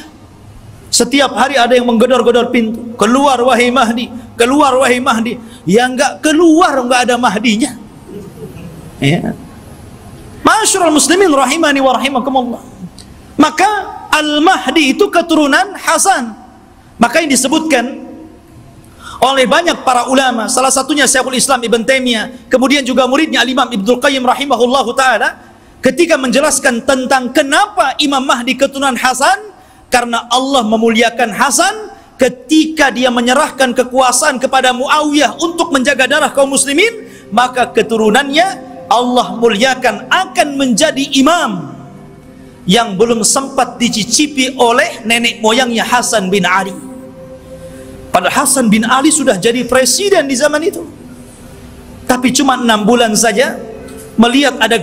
Setiap hari ada yang menggedor-gedor pintu, keluar wahai Mahdi, keluar wahai Mahdi. Yang enggak keluar enggak ada Mahdinya. Ya. Ma'asyiral muslimin rahimani wa rahimakumullah. Maka Al-Mahdi itu keturunan Hasan. Maka yang disebutkan oleh banyak para ulama, salah satunya Syekhul Islam Ibn Taimiyah, kemudian juga muridnya Al-Imam Ibnul Qayyim rahimahullahu taala, ketika menjelaskan tentang kenapa Imam Mahdi keturunan Hasan, karena Allah memuliakan Hasan ketika dia menyerahkan kekuasaan kepada Muawiyah untuk menjaga darah kaum muslimin, maka keturunannya Allah muliakan akan menjadi imam yang belum sempat dicicipi oleh nenek moyangnya Hasan bin Ali. Padahal Hasan bin Ali sudah jadi presiden di zaman itu, tapi cuma 6 bulan saja melihat ada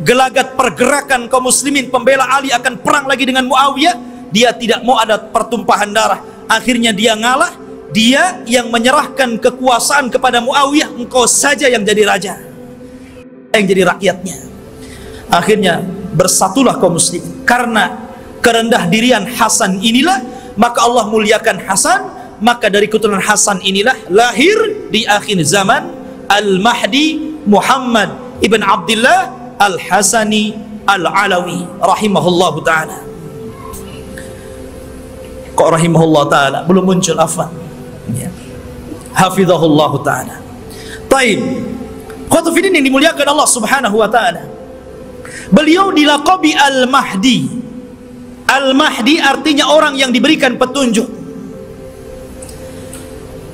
gelagat pergerakan kaum muslimin pembela Ali akan perang lagi dengan Muawiyah, dia tidak mau ada pertumpahan darah. Akhirnya dia ngalah, dia yang menyerahkan kekuasaan kepada Muawiyah, engkau saja yang jadi raja, yang jadi rakyatnya. Akhirnya bersatulah kaum muslimin. Karena kerendah dirian Hasan inilah, maka Allah muliakan Hasan. Maka dari keturunan Hasan inilah lahir di akhir zaman Al-Mahdi Muhammad ibn Abdullah Al-Hasani Al-Alawi rahimahullahu ta'ala. Kok rahimahullah ta'ala? Belum muncul, afwan ya. Hafizahullahu ta'ala. Taib Khotufidin yang dimuliakan Allah subhanahu wa ta'ala, beliau dilaqabi Al-Mahdi. Al-Mahdi artinya orang yang diberikan petunjuk.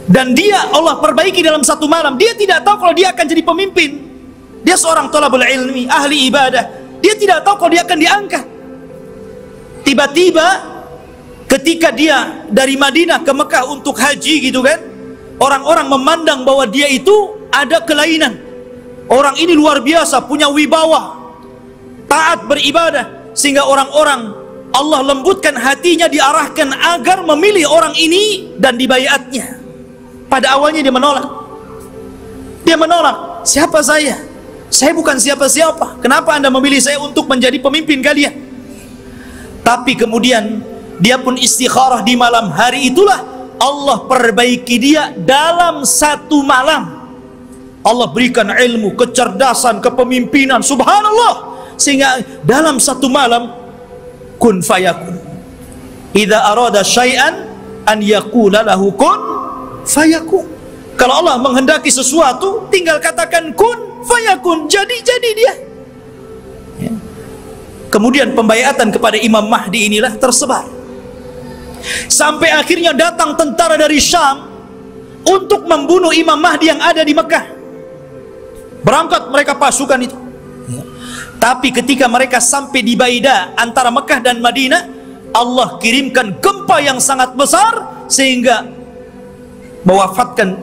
Dan dia Allah perbaiki dalam satu malam. Dia tidak tahu kalau dia akan jadi pemimpin. Dia seorang thalabul ilmi, ahli ibadah. Dia tidak tahu kalau dia akan diangkat. Tiba-tiba ketika dia dari Madinah ke Mekah untuk haji gitu kan, orang-orang memandang bahwa dia itu ada kelainan. Orang ini luar biasa, punya wibawa, taat beribadah, sehingga orang-orang Allah lembutkan hatinya, diarahkan agar memilih orang ini dan dibaiatnya. Pada awalnya dia menolak. Dia menolak. Siapa saya? Saya bukan siapa-siapa. Kenapa Anda memilih saya untuk menjadi pemimpin kalian? Tapi kemudian dia pun istikharah di malam hari itulah Allah perbaiki dia dalam satu malam. Allah berikan ilmu, kecerdasan, kepemimpinan, subhanallah, sehingga dalam satu malam kun fayakun. Idza arada syai'an an yaqula lahu kun fayakun. Kalau Allah menghendaki sesuatu, tinggal katakan kun fayakun, jadi dia ya. Kemudian pembaiatan kepada Imam Mahdi inilah tersebar sampai akhirnya datang tentara dari Syam untuk membunuh Imam Mahdi yang ada di Mekah. Berangkat mereka pasukan itu ya. Tapi ketika mereka sampai di Baida antara Mekah dan Madinah, Allah kirimkan gempa yang sangat besar sehingga mewafatkan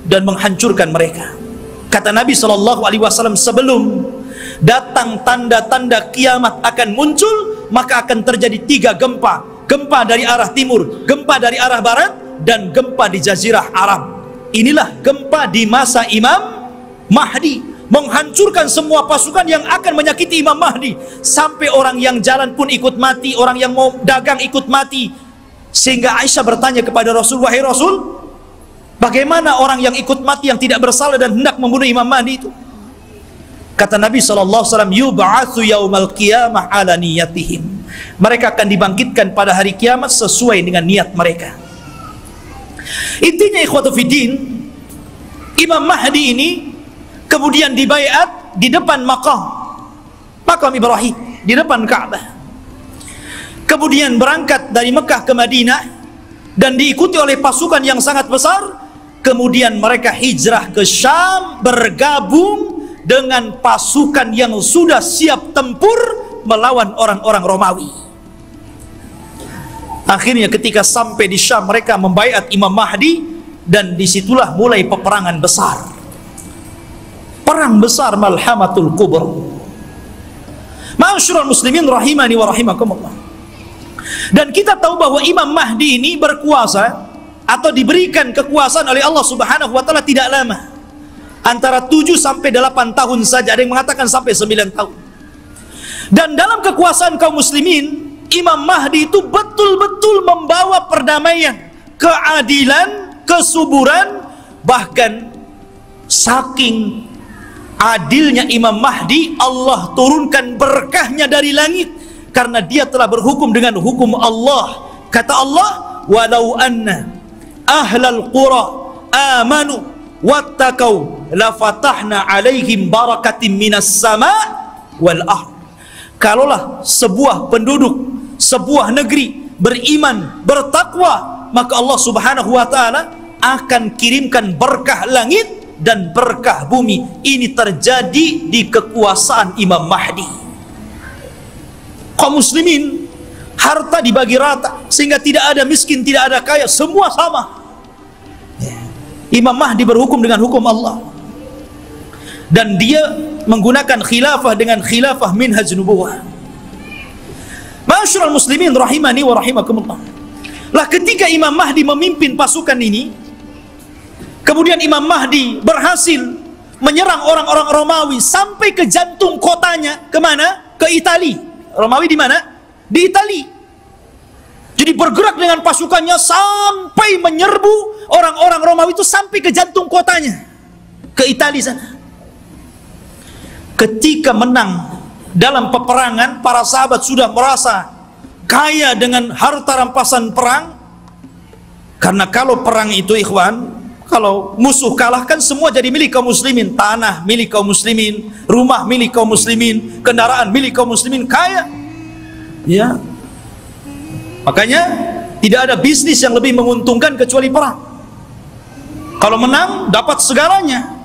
dan menghancurkan mereka. Kata Nabi SAW, sebelum datang tanda-tanda kiamat akan muncul, maka akan terjadi 3 gempa. Gempa dari arah timur, gempa dari arah barat, dan gempa di Jazirah Arab. Inilah gempa di masa Imam Mahdi, menghancurkan semua pasukan yang akan menyakiti Imam Mahdi. Sampai orang yang jalan pun ikut mati, orang yang mau dagang ikut mati. Sehingga Aisyah bertanya kepada Rasul, wahai Rasul, bagaimana orang yang ikut mati yang tidak bersalah dan hendak membunuh Imam Mahdi itu? Kata Nabi SAW, yub'atsu yaumal qiyamah ala niyatihim. Mereka akan dibangkitkan pada hari kiamat sesuai dengan niat mereka. Intinya ikhwatu fiddin, Imam Mahdi ini kemudian dibaiat di depan makam Ibrahim, di depan Ka'bah. Kemudian berangkat dari Mekah ke Madinah dan diikuti oleh pasukan yang sangat besar. Kemudian mereka hijrah ke Syam, bergabung dengan pasukan yang sudah siap tempur melawan orang-orang Romawi. Akhirnya ketika sampai di Syam, mereka membaiat Imam Mahdi, dan disitulah mulai peperangan besar. Perang besar Malhamatul Kubra. Ma'asyiral muslimin rahimani wa rahimakumullah. Dan kita tahu bahwa Imam Mahdi ini berkuasa atau diberikan kekuasaan oleh Allah Subhanahu wa taala tidak lama. Antara 7 sampai 8 tahun saja, ada yang mengatakan sampai 9 tahun. Dan dalam kekuasaan kaum muslimin, Imam Mahdi itu betul-betul membawa perdamaian, keadilan, kesuburan, bahkan saking adilnya Imam Mahdi, Allah turunkan berkahnya dari langit karena dia telah berhukum dengan hukum Allah. Kata Allah, walau anna ahlal qura amanu wattaqau lafatahna alaihim barakatim minas sama wal ard. Kalaulah sebuah penduduk sebuah negeri beriman, bertakwa, maka Allah Subhanahu wa taala akan kirimkan berkah langit dan berkah bumi. Ini terjadi di kekuasaan Imam Mahdi. Kaum muslimin, harta dibagi rata sehingga tidak ada miskin, tidak ada kaya, semua sama. Imam Mahdi berhukum dengan hukum Allah, dan dia menggunakan khilafah dengan khilafah minhaj nubuwah. Ma'asyiral muslimin rahimani wa rahimakumullah. Lah ketika Imam Mahdi memimpin pasukan ini, kemudian Imam Mahdi berhasil menyerang orang-orang Romawi sampai ke jantung kotanya. Kemana? Ke Itali. Romawi di mana? Di Itali. Jadi bergerak dengan pasukannya sampai menyerbu orang-orang Romawi itu sampai ke jantung kotanya, ke Itali sana. Ketika menang dalam peperangan, para sahabat sudah merasa kaya dengan harta rampasan perang. Karena kalau perang itu ikhwan, kalau musuh kalah kan semua jadi milik kaum muslimin. Tanah milik kaum muslimin, rumah milik kaum muslimin, kendaraan milik kaum muslimin, kaya. Ya. Makanya tidak ada bisnis yang lebih menguntungkan kecuali perang. Kalau menang dapat segalanya,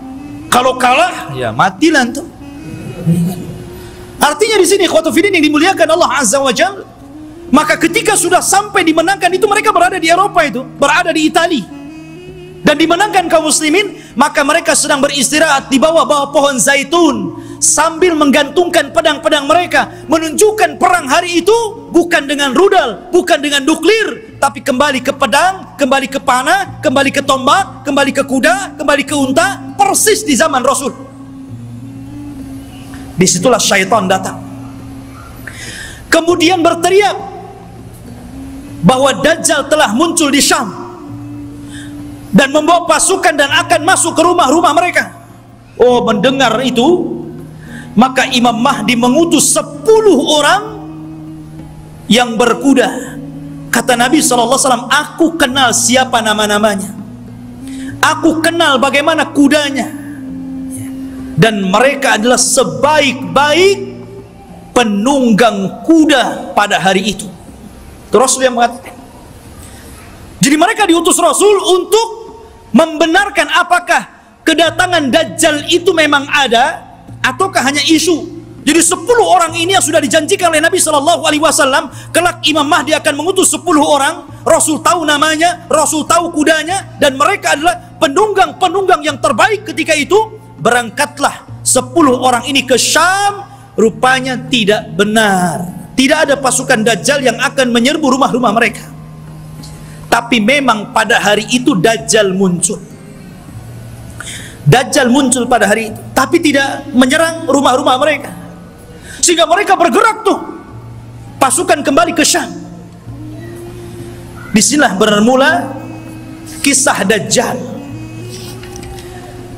kalau kalah ya matilah tuh. Artinya di sini ikhwatu fiddin yang dimuliakan Allah Azza wa Jalla, maka ketika sudah sampai dimenangkan itu, mereka berada di Eropa, itu berada di Itali, dan dimenangkan kaum muslimin, maka mereka sedang beristirahat di bawah pohon zaitun sambil menggantungkan pedang-pedang mereka, menunjukkan perang hari itu bukan dengan rudal, bukan dengan nuklir, tapi kembali ke pedang, kembali ke panah, kembali ke tombak, kembali ke kuda, kembali ke unta, persis di zaman Rasul. Disitulah syaitan datang, kemudian berteriak bahwa Dajjal telah muncul di Syam dan membawa pasukan dan akan masuk ke rumah-rumah mereka. Oh, mendengar itu, maka Imam Mahdi mengutus 10 orang yang berkuda. Kata Nabi SAW, aku kenal siapa nama-namanya, aku kenal bagaimana kudanya, dan mereka adalah sebaik-baik penunggang kuda pada hari itu. Itu Rasul yang mengatakan. Jadi mereka diutus Rasul untuk membenarkan apakah kedatangan Dajjal itu memang ada ataukah hanya isu. Jadi 10 orang ini yang sudah dijanjikan oleh Nabi SAW, kelak Imam Mahdi akan mengutus 10 orang. Rasul tahu namanya, Rasul tahu kudanya, dan mereka adalah penunggang-penunggang yang terbaik ketika itu. Berangkatlah 10 orang ini ke Syam. Rupanya tidak benar, tidak ada pasukan Dajjal yang akan menyerbu rumah-rumah mereka. Tapi memang pada hari itu Dajjal muncul. Dajjal muncul pada hari itu, tapi tidak menyerang rumah-rumah mereka. Sehingga mereka bergerak tuh, pasukan kembali ke Syam. Disinilah bermula kisah Dajjal.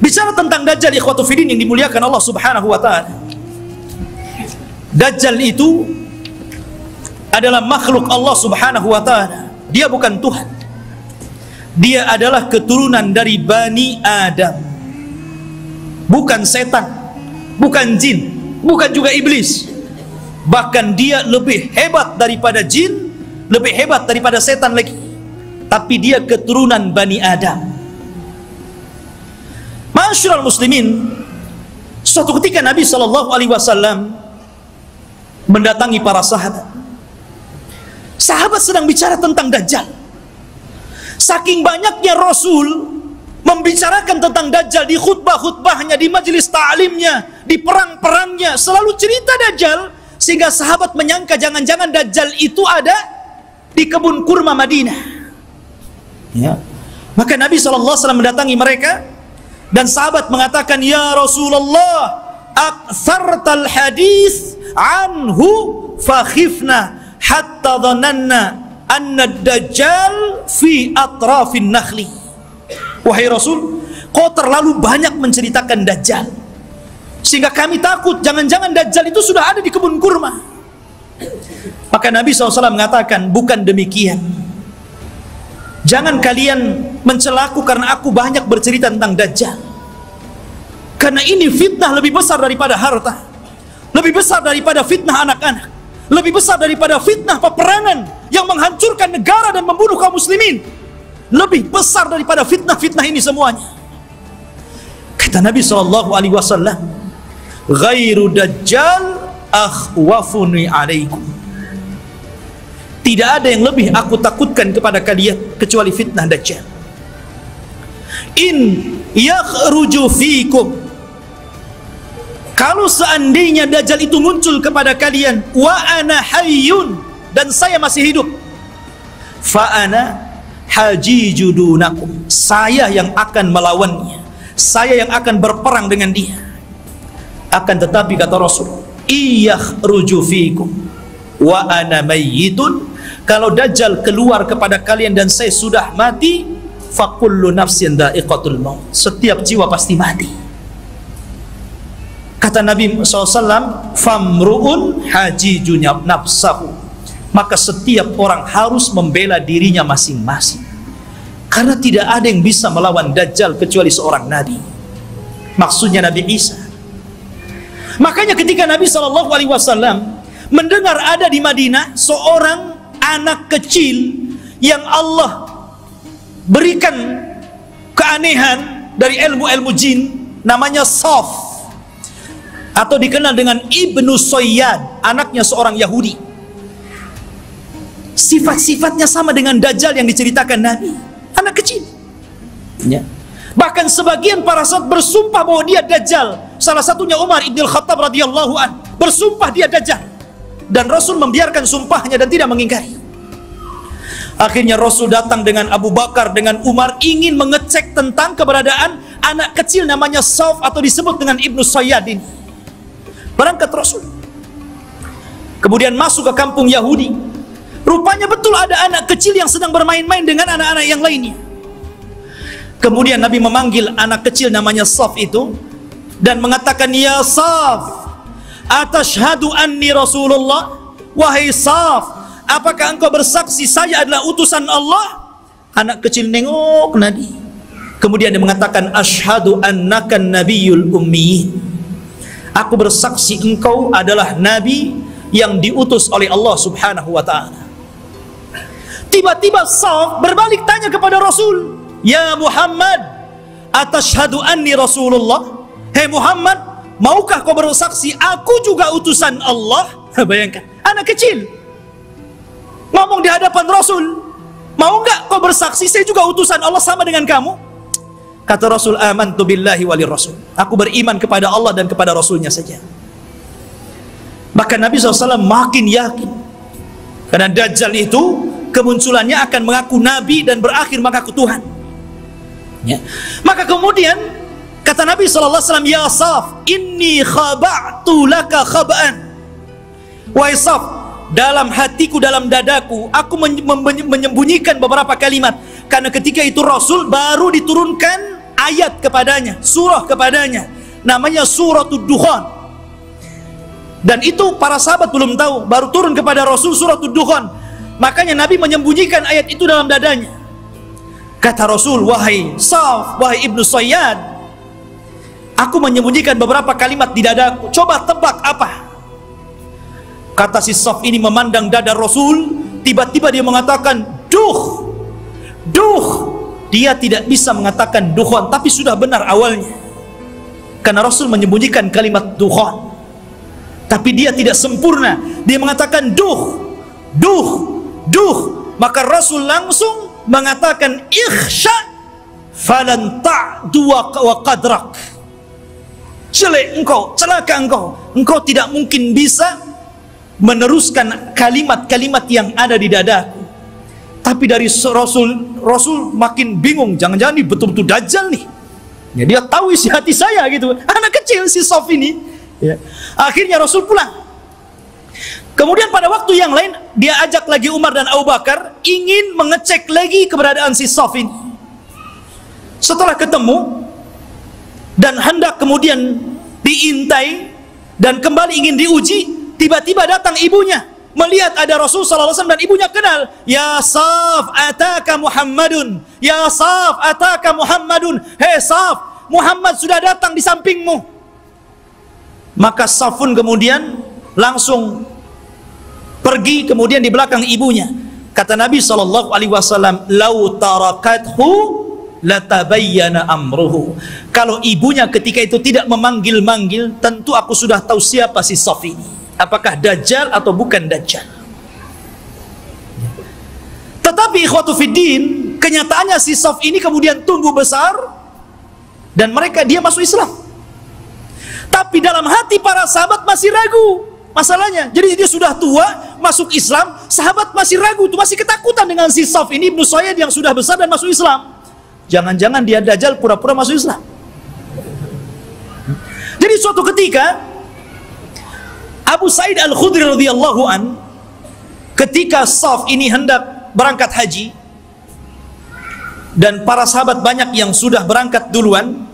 Bicara tentang Dajjal ikhwatu fiddin yang dimuliakan Allah Subhanahu wa taala. Dajjal itu adalah makhluk Allah Subhanahu wa taala. Dia bukan Tuhan. Dia adalah keturunan dari Bani Adam. Bukan setan, bukan jin, bukan juga iblis. Bahkan dia lebih hebat daripada jin, lebih hebat daripada setan lagi. Tapi dia keturunan Bani Adam. Ma'asyiral muslimin, suatu ketika Nabi SAW mendatangi para sahabat. Sahabat sedang bicara tentang Dajjal. Saking banyaknya Rasul membicarakan tentang Dajjal di khutbah-khutbahnya, di majelis ta'limnya, di perang-perangnya, selalu cerita Dajjal, sehingga sahabat menyangka jangan-jangan Dajjal itu ada di kebun kurma Madinah. Ya. Maka Nabi SAW mendatangi mereka, dan sahabat mengatakan, ya Rasulullah, aktsartal hadis anhu fakhifna hatta dhananna anna ad-dajjal fi atrafin nakhli. Wahai Rasul, kau terlalu banyak menceritakan Dajjal sehingga kami takut jangan-jangan Dajjal itu sudah ada di kebun kurma. Maka Nabi SAW mengatakan, bukan demikian. Jangan kalian mencelaku karena aku banyak bercerita tentang Dajjal. Karena ini fitnah lebih besar daripada harta, lebih besar daripada fitnah anak-anak, lebih besar daripada fitnah peperangan yang menghancurkan negara dan membunuh kaum muslimin. Lebih besar daripada fitnah-fitnah ini semuanya. Kata Nabi SAW, ghairu Dajjal akhwafuni alaikum. Tidak ada yang lebih aku takutkan kepada kalian kecuali fitnah Dajjal. In yakhruju fikum, kalau seandainya Dajjal itu muncul kepada kalian, wa ana hayyun, dan saya masih hidup, fa ana hajiju dunakum, saya yang akan melawannya, saya yang akan berperang dengan dia. Akan tetapi kata Rasul, iyakhruju fikum wa ana mayyitun, kalau Dajjal keluar kepada kalian dan saya sudah mati, fa kullu nafsin dha'iqatul maut, setiap jiwa pasti mati. Kata Nabi SAW, famru'un hajiju nafsahu, maka setiap orang harus membela dirinya masing-masing, karena tidak ada yang bisa melawan Dajjal kecuali seorang Nabi, maksudnya Nabi Isa. Makanya ketika Nabi SAW mendengar ada di Madinah seorang anak kecil yang Allah berikan keanehan dari ilmu-ilmu jin, namanya Saf, atau dikenal dengan Ibnu Sayyad, anaknya seorang Yahudi. Sifat-sifatnya sama dengan Dajjal yang diceritakan Nabi, anak kecil ya. Bahkan sebagian para sahabat bersumpah bahwa dia Dajjal. Salah satunya Umar ibn Khattab radhiyallahu an bersumpah dia Dajjal, dan Rasul membiarkan sumpahnya dan tidak mengingkari. Akhirnya Rasul datang dengan Abu Bakar, dengan Umar, ingin mengecek tentang keberadaan anak kecil namanya Saf, atau disebut dengan Ibnu Sayyad ini. Berangkat Rasul, kemudian masuk ke kampung Yahudi. Rupanya betul ada anak kecil yang sedang bermain-main dengan anak-anak yang lainnya. Kemudian Nabi memanggil anak kecil namanya Saf itu dan mengatakan, ya Saf, atashhadu anni Rasulullah, wahai Saf, apakah engkau bersaksi saya adalah utusan Allah? Anak kecil nengok Nabi, kemudian dia mengatakan, ashhadu annaka nabiyul ummi, aku bersaksi engkau adalah Nabi yang diutus oleh Allah subhanahu wa ta'ala. Tiba-tiba Saf berbalik tanya kepada Rasul, ya Muhammad, atashhadu anni Rasulullah, hei Muhammad, maukah kau bersaksi aku juga utusan Allah? Bayangkan, anak kecil ngomong di hadapan Rasul, mau enggak kau bersaksi saya juga utusan Allah sama dengan kamu? Kata Rasul, amantu billahi walir rasul, aku beriman kepada Allah dan kepada Rasulnya saja. Bahkan Nabi SAW makin yakin, karena Dajjal itu kemunculannya akan mengaku Nabi dan berakhir mengaku Tuhan ya. Maka kemudian kata Nabi SAW, ya Saf, inni khaba'tu laka khaba'an, wahai Saf, dalam hatiku, dalam dadaku, aku menyembunyikan beberapa kalimat, karena ketika itu Rasul baru diturunkan ayat kepadanya, surah kepadanya, namanya suratul Dukhan, dan itu para sahabat belum tahu, baru turun kepada Rasul suratul Dukhan. Makanya Nabi menyembunyikan ayat itu dalam dadanya. Kata Rasul, wahai Saf, wahai Ibnu Sayyad, aku menyembunyikan beberapa kalimat di dadaku, coba tebak apa? Kata si Saf ini memandang dada Rasul, tiba-tiba dia mengatakan, duh, duh. Dia tidak bisa mengatakan dukhan, tapi sudah benar awalnya, karena Rasul menyembunyikan kalimat dukhan, tapi dia tidak sempurna. Dia mengatakan duh, duh, duh. Maka Rasul langsung mengatakan, ikhsha falan ta'du wa qadrak, jelek engkau, celaka engkau, engkau tidak mungkin bisa meneruskan kalimat-kalimat yang ada di dadaku. Tapi dari Rasul makin bingung, jangan-jangan ini betul-betul Dajjal nih ya, dia tahu isi hati saya gitu, anak kecil si Saf ini ya. Akhirnya Rasul pulang. Kemudian pada waktu yang lain dia ajak lagi Umar dan Abu Bakar, ingin mengecek lagi keberadaan si Saf ini. Setelah ketemu dan hendak kemudian diintai dan kembali ingin diuji, tiba-tiba datang ibunya, melihat ada Rasul sallallahu alaihi wasallam dan ibunya kenal. Ya Saf, ataka Muhammadun. Ya Saf, ataka Muhammadun. Hei Saf, Muhammad sudah datang di sampingmu. Maka Safun kemudian langsung pergi kemudian di belakang ibunya. Kata Nabi sallallahu alaihi wasallam, "Lau tarakathu latabayyana amruhu." Kalau ibunya ketika itu tidak memanggil-manggil, tentu aku sudah tahu siapa si Saf ini. Apakah Dajjal atau bukan Dajjal. Tetapi ikhwatu fiddin, kenyataannya si Saf ini kemudian tumbuh besar dan dia masuk Islam. Tapi dalam hati para sahabat masih ragu masalahnya. Jadi dia sudah tua, masuk Islam, sahabat masih ragu, itu masih ketakutan dengan si Saf ini, Ibnu Sayyad yang sudah besar dan masuk Islam. Jangan-jangan dia Dajjal pura-pura masuk Islam. Jadi suatu ketika Abu Sa'id Al-Khudri radhiyallahu an, ketika Saf ini hendak berangkat haji dan para sahabat banyak yang sudah berangkat duluan,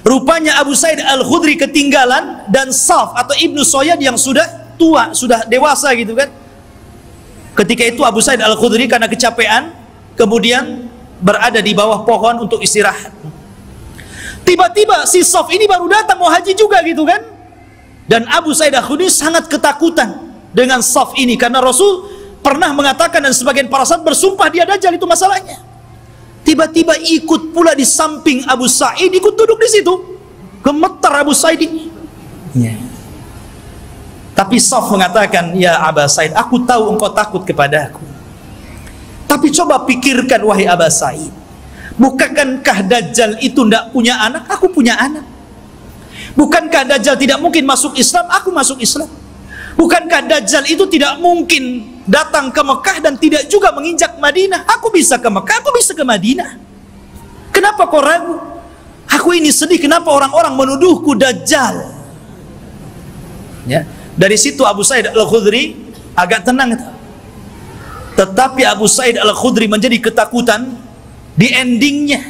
rupanya Abu Sa'id Al-Khudri ketinggalan dan Saf atau Ibnu Sayyad yang sudah tua, sudah dewasa gitu kan. Ketika itu Abu Sa'id Al-Khudri karena kecapean kemudian berada di bawah pohon untuk istirahat. Tiba-tiba si Saf ini baru datang mau haji juga gitu kan. Dan Abu Sa'id Al-Khudri sangat ketakutan dengan Saf ini karena Rasul pernah mengatakan dan sebagian para sahabat bersumpah dia Dajjal, itu masalahnya. Tiba-tiba ikut pula di samping Abu Sa'id, ikut duduk di situ. Gemetar Abu Sa'id ini. Ya. Tapi Saf mengatakan, "Ya Abu Sa'id, aku tahu engkau takut kepadaku. Tapi coba pikirkan wahai Abu Sa'id, bukankah Dajjal itu tidak punya anak? Aku punya anak. Bukankah Dajjal tidak mungkin masuk Islam? Aku masuk Islam. Bukankah Dajjal itu tidak mungkin datang ke Mekah dan tidak juga menginjak Madinah? Aku bisa ke Mekah, aku bisa ke Madinah. Kenapa kau ragu? Aku ini sedih, kenapa orang-orang menuduhku Dajjal?" Ya, dari situ Abu Sa'id Al-Khudri agak tenang. Tetapi Abu Sa'id Al-Khudri menjadi ketakutan di endingnya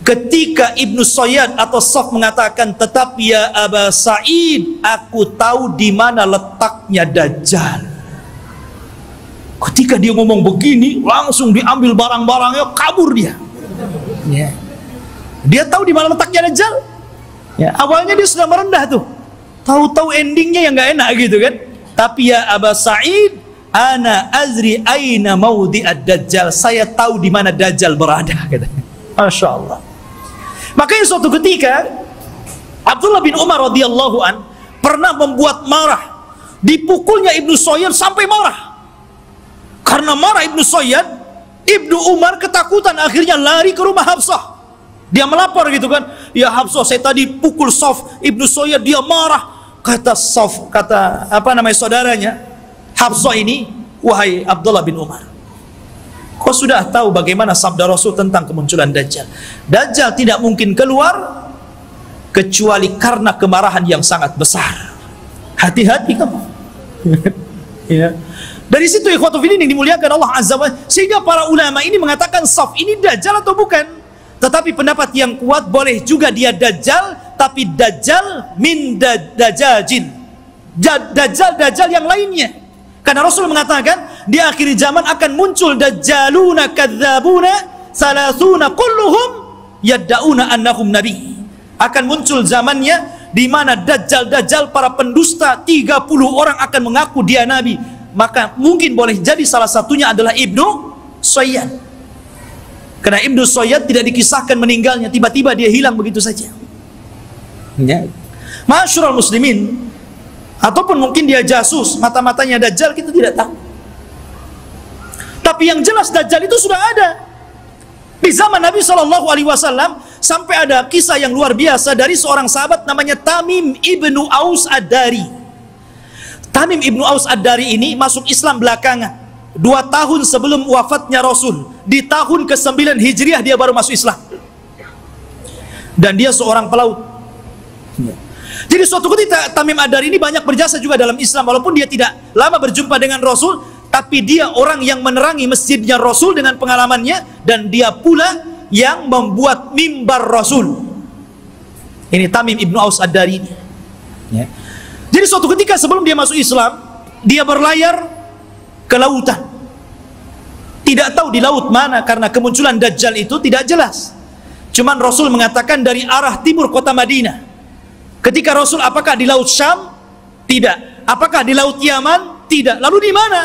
ketika Ibnu Sayyad atau Saf mengatakan, "Tetapi ya Abu Sa'id, aku tahu di mana letaknya Dajjal." Ketika dia ngomong begini, langsung diambil barang-barangnya, kabur dia. Ya. Dia tahu di mana letaknya Dajjal. Ya, awalnya dia sudah merendah tuh. Tahu-tahu endingnya yang nggak enak gitu kan. Tapi ya Abu Sa'id, ana azri aina maudhi'ad Dajjal. Saya tahu di mana Dajjal berada, katanya. Masya Allah. Makanya suatu ketika Abdullah bin Umar radhiyallahu an pernah membuat marah, dipukulnya Ibnu Sayyad sampai marah. Karena marah Ibnu Sayyad, Ibnu Umar ketakutan, akhirnya lari ke rumah Hafsah. Dia melapor gitu kan, "Ya Hafsah, saya tadi pukul Saf, Ibnu Sayyad dia marah." Kata Saf, kata saudaranya Hafsah ini, "Wahai Abdullah bin Umar, kau sudah tahu bagaimana sabda Rasul tentang kemunculan Dajjal. Dajjal tidak mungkin keluar kecuali karena kemarahan yang sangat besar. Hati-hati kamu." Ya. Dari situ ikhwatu fiddin yang dimuliakan Allah Azza wa Jalla, sehingga para ulama ini mengatakan Saf ini Dajjal atau bukan. Tetapi pendapat yang kuat, boleh juga dia Dajjal, tapi Dajjal min Dajjal. Dajjal yang lainnya. Karena Rasul mengatakan di akhir zaman akan muncul dajjaluna kadzabuna salasuna kulluhum yad'una annahum nabi. Akan muncul zamannya di mana dajjal para pendusta 30 orang akan mengaku dia nabi. Maka mungkin boleh jadi salah satunya adalah Ibnu Sayyad. Karena Ibnu Sayyad tidak dikisahkan meninggalnya, tiba-tiba dia hilang begitu saja. Ya. Ma'asyiral muslimin, ataupun mungkin dia jasus, mata-matanya Dajjal, kita tidak tahu. Tapi yang jelas Dajjal itu sudah ada. Di zaman Nabi SAW sampai ada kisah yang luar biasa dari seorang sahabat namanya Tamim ibnu Aus Ad-Dari. Tamim ibnu Aus Ad-Dari ini masuk Islam belakangan, 2 tahun sebelum wafatnya Rasul. Di tahun ke-9 Hijriah dia baru masuk Islam. Dan dia seorang pelaut. Jadi suatu ketika Tamim Ad-Dari ini banyak berjasa juga dalam Islam, walaupun dia tidak lama berjumpa dengan Rasul, tapi dia orang yang menerangi masjidnya Rasul dengan pengalamannya, dan dia pula yang membuat mimbar Rasul. Ini Tamim ibnu Aus Ad-Dari ini. Ya. Jadi suatu ketika sebelum dia masuk Islam, dia berlayar ke lautan. Tidak tahu di laut mana, karena kemunculan Dajjal itu tidak jelas. Cuman Rasul mengatakan dari arah timur kota Madinah. Ketika Rasul, apakah di laut Syam? Tidak. Apakah di laut Yaman? Tidak. Lalu di mana?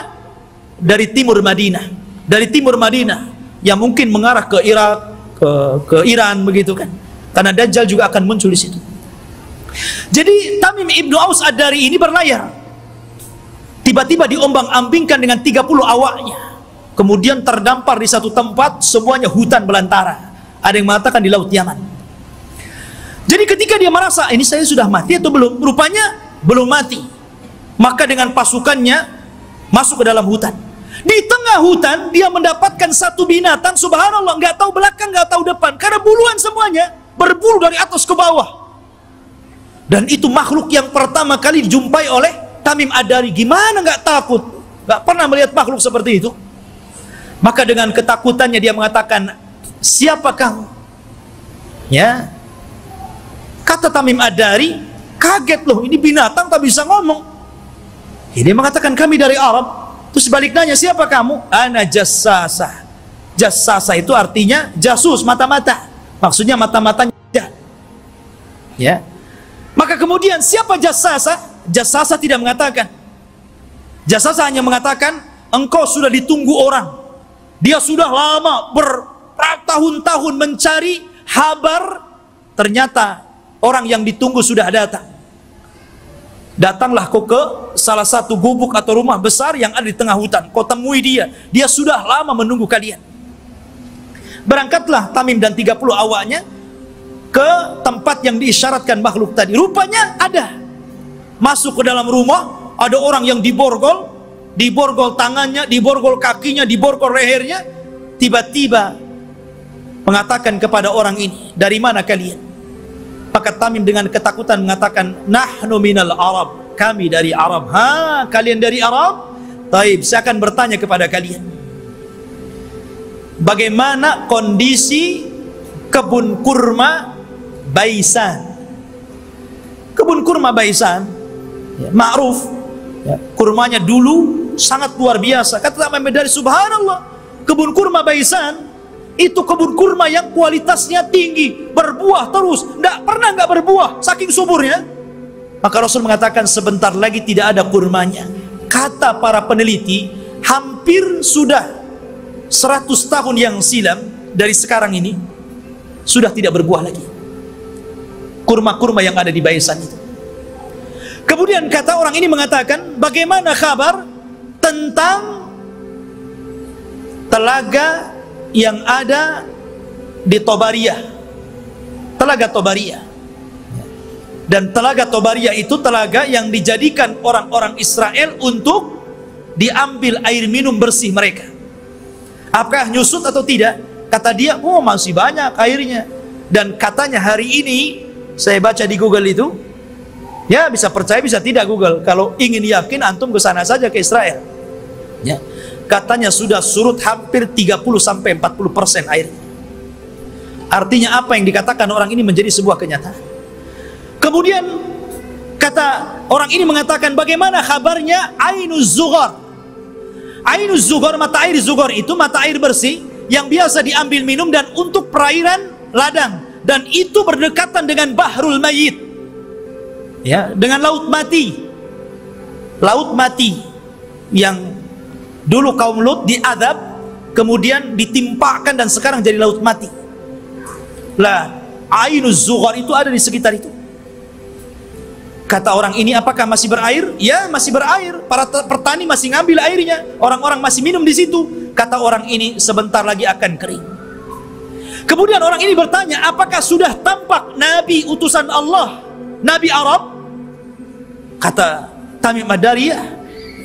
Dari timur Madinah. Dari timur Madinah, yang mungkin mengarah ke Irak, ke Iran, begitu kan? Karena Dajjal juga akan muncul di situ. Jadi Tamim ibnu Aus Ad-Dari ini berlayar. Tiba-tiba diombang-ambingkan dengan 30 awaknya. Kemudian terdampar di satu tempat, semuanya hutan belantara. Ada yang mengatakan di laut Yaman. Jadi ketika dia merasa, ini saya sudah mati atau belum? Rupanya belum mati. Maka dengan pasukannya masuk ke dalam hutan. Di tengah hutan dia mendapatkan satu binatang, subhanallah, nggak tahu belakang, nggak tahu depan, karena buluan semuanya, berbulu dari atas ke bawah. Dan itu makhluk yang pertama kali dijumpai oleh Tamim Ad-Dari. Gimana nggak takut? Nggak pernah melihat makhluk seperti itu. Maka dengan ketakutannya dia mengatakan, siapa kamu? Ya, kata Tamim Ad-Dari, kaget loh, ini binatang tak bisa ngomong. Dia mengatakan, kami dari Arab. Terus balik nanya, siapa kamu? Ana jassasah. Jassasah itu artinya jasus, mata-mata. Maksudnya mata-matanya. Ya. Maka kemudian siapa jassasah? Jassasah tidak mengatakan. Jassasah hanya mengatakan, engkau sudah ditunggu orang. Dia sudah lama bertahun-tahun mencari kabar, ternyata orang yang ditunggu sudah datang. Datanglah kau ke salah satu gubuk atau rumah besar yang ada di tengah hutan. Kau temui dia. Dia sudah lama menunggu kalian. Berangkatlah Tamim dan 30 awaknya ke tempat yang diisyaratkan makhluk tadi. Rupanya ada. Masuk ke dalam rumah, ada orang yang diborgol tangannya, diborgol kakinya, diborgol lehernya. Tiba-tiba mengatakan kepada orang ini, dari mana kalian? Maka Tamim dengan ketakutan mengatakan, nahnu minal Arab, kami dari Arab. Ha, kalian dari Arab? Taib, saya akan bertanya kepada kalian, bagaimana kondisi kebun kurma Baisan? Kebun kurma Baisan, ya, ma'ruf, ya, kurmanya dulu sangat luar biasa. Kata Tamim Ad-Dari, subhanallah, kebun kurma Baisan itu kebun kurma yang kualitasnya tinggi, berbuah terus, tidak pernah nggak berbuah, saking suburnya. Maka Rasul mengatakan, sebentar lagi tidak ada kurmanya. Kata para peneliti, hampir sudah 100 tahun yang silam dari sekarang ini, sudah tidak berbuah lagi kurma-kurma yang ada di Baisan itu. Kemudian kata orang ini mengatakan, bagaimana kabar tentang telaga yang ada di Tobariyah, telaga Tobariyah. Dan telaga Tobariyah itu telaga yang dijadikan orang-orang Israel untuk diambil air minum bersih mereka. Apakah nyusut atau tidak? Kata dia, oh masih banyak airnya. Dan katanya hari ini, saya baca di Google itu, ya bisa percaya bisa tidak Google, kalau ingin yakin antum ke sana saja, ke Israel. Ya. Katanya sudah surut hampir 30-40% air. Artinya apa yang dikatakan orang ini menjadi sebuah kenyataan. Kemudian kata orang ini mengatakan, bagaimana kabarnya Ainuz Zughar? Ainuz Zughar, mata air Zughar itu mata air bersih yang biasa diambil minum dan untuk perairan ladang, dan itu berdekatan dengan Bahrul Mayyit, ya, dengan laut mati. Laut mati yang dulu kaum Lut diadab, kemudian ditimpakan dan sekarang jadi laut mati. Lah, Ainuz Zughar itu ada di sekitar itu. Kata orang ini, apakah masih berair? Ya, masih berair. Para petani masih ngambil airnya. Orang-orang masih minum di situ. Kata orang ini, sebentar lagi akan kering. Kemudian orang ini bertanya, apakah sudah tampak Nabi utusan Allah, Nabi Arab? Kata Tamim Ad-Dari, ya,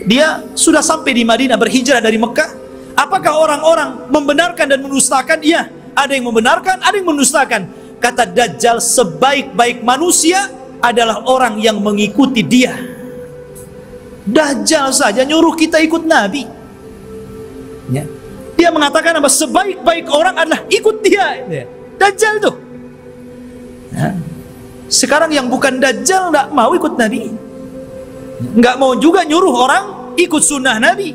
dia sudah sampai di Madinah, berhijrah dari Mekah. Apakah orang-orang membenarkan dan mendustakan? Iya, ada yang membenarkan, ada yang mendustakan. Kata Dajjal, sebaik-baik manusia adalah orang yang mengikuti dia. Dajjal saja nyuruh kita ikut Nabi, ya. Dia mengatakan apa? Sebaik-baik orang adalah ikut dia, ya. Dajjal tuh, ya. Sekarang yang bukan Dajjal nggak mau ikut Nabi, nggak mau juga nyuruh orang ikut sunnah Nabi.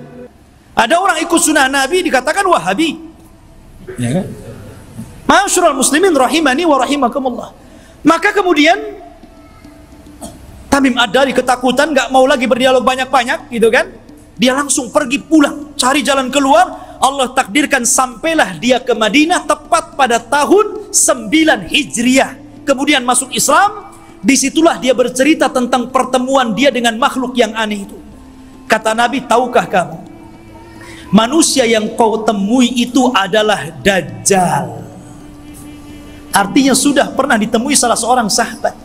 Ada orang ikut sunnah Nabi dikatakan Wahabi. Ya kan? Ma'asyiral muslimin rahimani wa rahimakumullah. Maka kemudian Tamim Ad-Dari ketakutan, nggak mau lagi berdialog banyak-banyak, gitu kan? Dia langsung pergi pulang, cari jalan keluar. Allah takdirkan sampailah dia ke Madinah tepat pada tahun 9 Hijriah. Kemudian masuk Islam. Disitulah dia bercerita tentang pertemuan dia dengan makhluk yang aneh itu. Kata Nabi, tahukah kamu, manusia yang kau temui itu adalah Dajjal. Artinya sudah pernah ditemui salah seorang sahabat.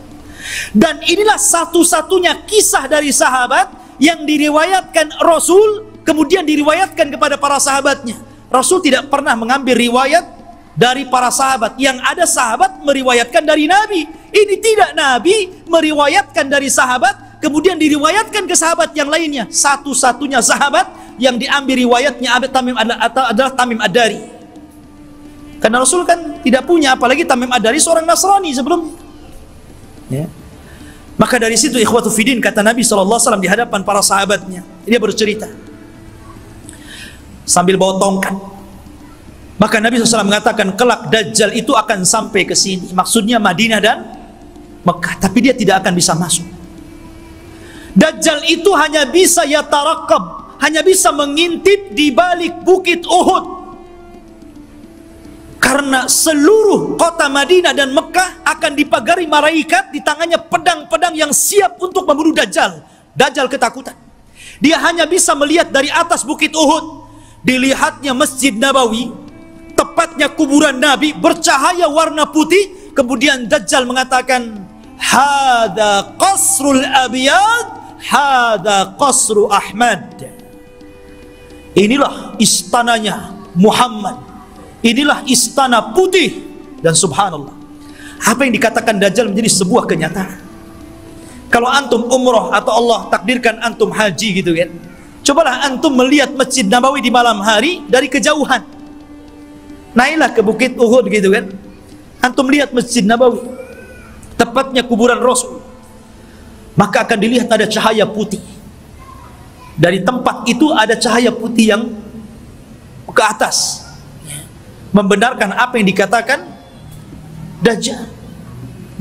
Dan inilah satu-satunya kisah dari sahabat yang diriwayatkan Rasul, kemudian diriwayatkan kepada para sahabatnya. Rasul tidak pernah mengambil riwayat dari para sahabat. Yang ada sahabat meriwayatkan dari Nabi. Ini tidak, Nabi meriwayatkan dari sahabat, kemudian diriwayatkan ke sahabat yang lainnya. Satu-satunya sahabat yang diambil riwayatnya adalah Tamim Ad-Dari. Karena Rasul kan tidak punya, apalagi Tamim Ad-Dari seorang Nasrani sebelumnya. Ya. Maka dari situ ikhwatu fiddin, kata Nabi SAW di hadapan para sahabatnya, dia bercerita sambil bawa tongkat. Maka Nabi SAW mengatakan, kelak Dajjal itu akan sampai ke sini. Maksudnya Madinah dan Mekah, tapi dia tidak akan bisa masuk. Dajjal itu hanya bisa yatarakab, hanya bisa mengintip di balik bukit Uhud. Karena seluruh kota Madinah dan Mekah akan dipagari malaikat, di tangannya pedang-pedang yang siap untuk membunuh Dajjal. Dajjal ketakutan. Dia hanya bisa melihat dari atas bukit Uhud. Dilihatnya Masjid Nabawi, tepatnya kuburan Nabi, bercahaya warna putih. Kemudian Dajjal mengatakan, hada qasrul abiyad, hada qasru Ahmad. Inilah istananya Muhammad, inilah istana putih. Dan subhanallah, apa yang dikatakan Dajjal menjadi sebuah kenyataan. Kalau antum umroh atau Allah takdirkan antum haji gitu kan, cobalah antum melihat Masjid Nabawi di malam hari dari kejauhan. Naiklah ke bukit Uhud gitu kan, antum lihat Masjid Nabawi, tepatnya kuburan Rasul, maka akan dilihat ada cahaya putih. Dari tempat itu ada cahaya putih yang ke atas, membenarkan apa yang dikatakan Dajjal.